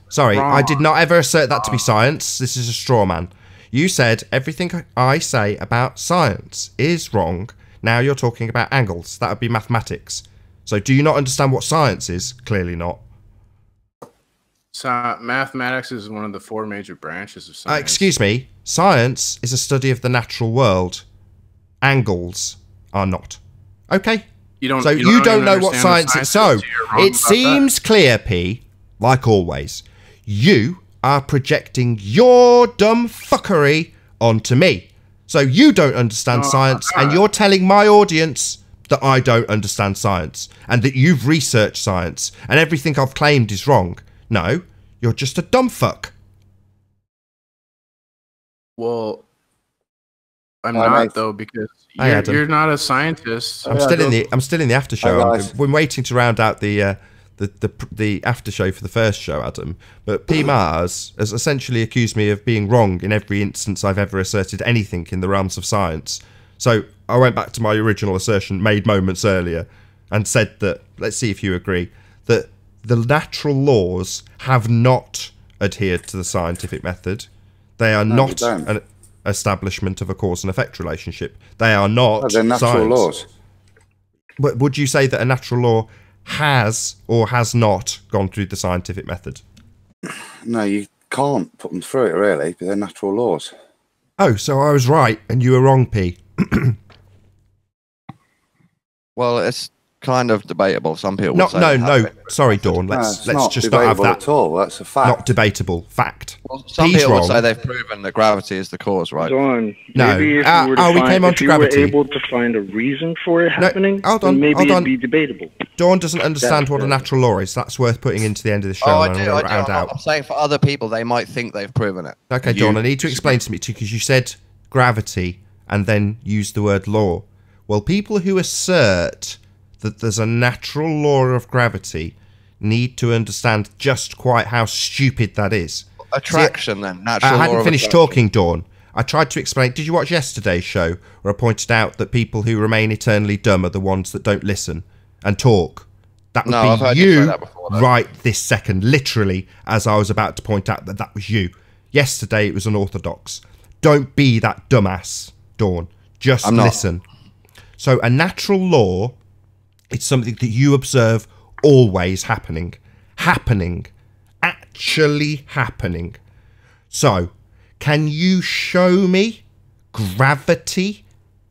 Sorry. I did not ever assert that to be science. This is a straw man. You said everything I say about science is wrong. Now you're talking about angles. That would be mathematics. So do you not understand what science is? Clearly not. So mathematics is one of the 4 major branches of science. Excuse me. Science is a study of the natural world. Angles are not. Okay. You don't know what science is. So it seems clear, P, like always, you are projecting your dumb fuckery onto me. So you don't understand science, and you're telling my audience that I don't understand science, and that you've researched science, and everything I've claimed is wrong. No, you're just a dumb fuck. Well, I'm not though, because you're not a scientist. I'm still in the after show. We're waiting to round out the after show for the first show, Adam. But P. Mars has essentially accused me of being wrong in every instance I've ever asserted anything in the realms of science. So I went back to my original assertion made moments earlier and said that, let's see if you agree, that the natural laws have not adhered to the scientific method. They are not an establishment of a cause and effect relationship. They are not they're natural science. laws. But would you say that a natural law has or has not gone through the scientific method? No, can't put them through it really, but they're natural laws. Oh, so I was right and you were wrong, P. Well, it's kind of debatable. Some people would say no. Sorry, Dawn. Let's just not have that at all. That's a fact. Not debatable. Fact. Well, some P's people wrong. would say they've proven that gravity is the cause, right? Dawn, No. maybe if you were to we came on to gravity. were able to find a reason for it happening, hold on, then maybe hold on. it'd be debatable. Dawn doesn't understand what a natural law is. That's worth putting into the end of the show. Oh, I and do. I'm gonna round out. I'm saying for other people, they might think they've proven it. Okay, Dawn, I need to explain to me too, because you said gravity and then used the word law. Well, people who assert that there's a natural law of gravity need to understand just quite how stupid that is. Attraction, then. Natural law I of hadn't finished attraction. talking, Dawn. I tried to explain. Did you watch yesterday's show where I pointed out that people who remain eternally dumb are the ones that don't listen and talk? That would I've be heard you say you that before, though. right this second, literally, as I was about to point out that that was you. Yesterday it was unorthodox. Don't be that dumbass, Dawn. Just listen. So a natural law, it's something that you observe always happening. Actually happening. So, can you show me gravity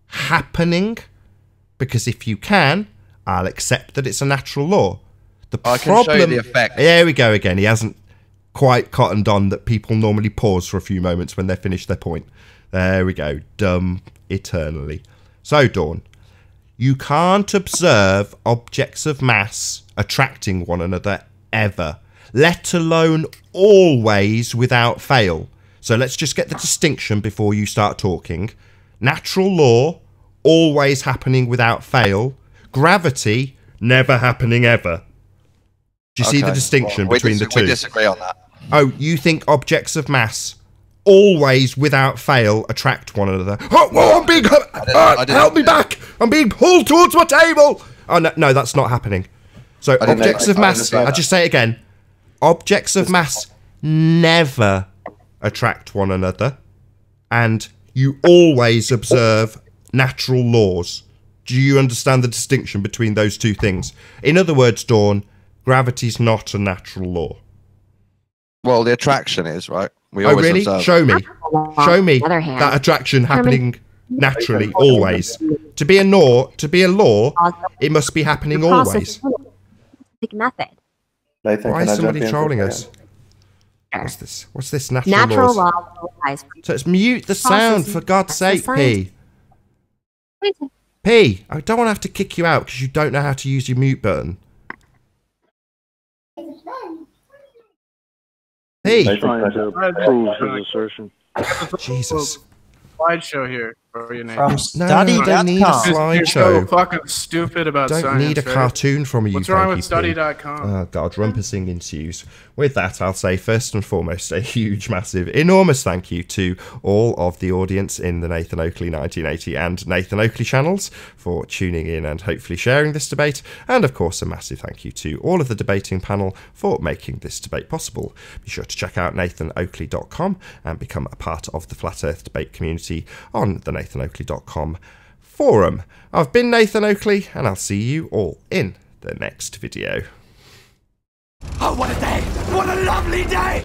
happening? Because if you can, I'll accept that it's a natural law. I can show you the effect. There we go again. He hasn't quite cottoned on that people normally pause for a few moments when they finish their point. There we go. Dumb eternally. So, Dawn, you can't observe objects of mass attracting one another ever, let alone always without fail. So let's just get the distinction before you start talking. Natural law, always happening without fail. Gravity, never happening ever. Do you see the distinction between the two? We disagree on that. Oh, you think objects of mass always without fail attract one another? Oh, I'm being help me back! I'm being pulled towards my table. Oh no, that's not happening. So objects of mass. I'll just say it again. Objects of mass never attract one another, and you always observe natural laws. Do you understand the distinction between those two things? In other words, Dawn, gravity's not a natural law. Well, the attraction is, right? We Oh, always really? observe. Show me. Show me Other hand, that attraction happening naturally, always. To be a law, it must be happening always. method. Nathan, Why can is I somebody jump in trolling for a us? second? What's this? What's this natural Natural laws? law applies. So it's mute the sound, for God's sake, P. Science. P, I don't want to have to kick you out because you don't know how to use your mute button. P. Nathan, Trying can I to jump in? prove his assertion. Jesus. Slideshow here for you, Nate. From No, study.com. don't need a You're so slideshow. fucking stupid about Don't science. need a right? cartoon from you, What's wrong thank with you, P. study.com? Oh God, rumpusing ensues. With that, I'll say first and foremost a huge, massive, enormous thank you to all of the audience in the Nathan Oakley 1980 and Nathan Oakley channels for tuning in and hopefully sharing this debate, and of course a massive thank you to all of the debating panel for making this debate possible. Be sure to check out nathanoakley.com and become a part of the Flat Earth debate community on the nathanoakley.com forum. I've been Nathan Oakley, and I'll see you all in the next video. Oh, what a day! What a lovely day!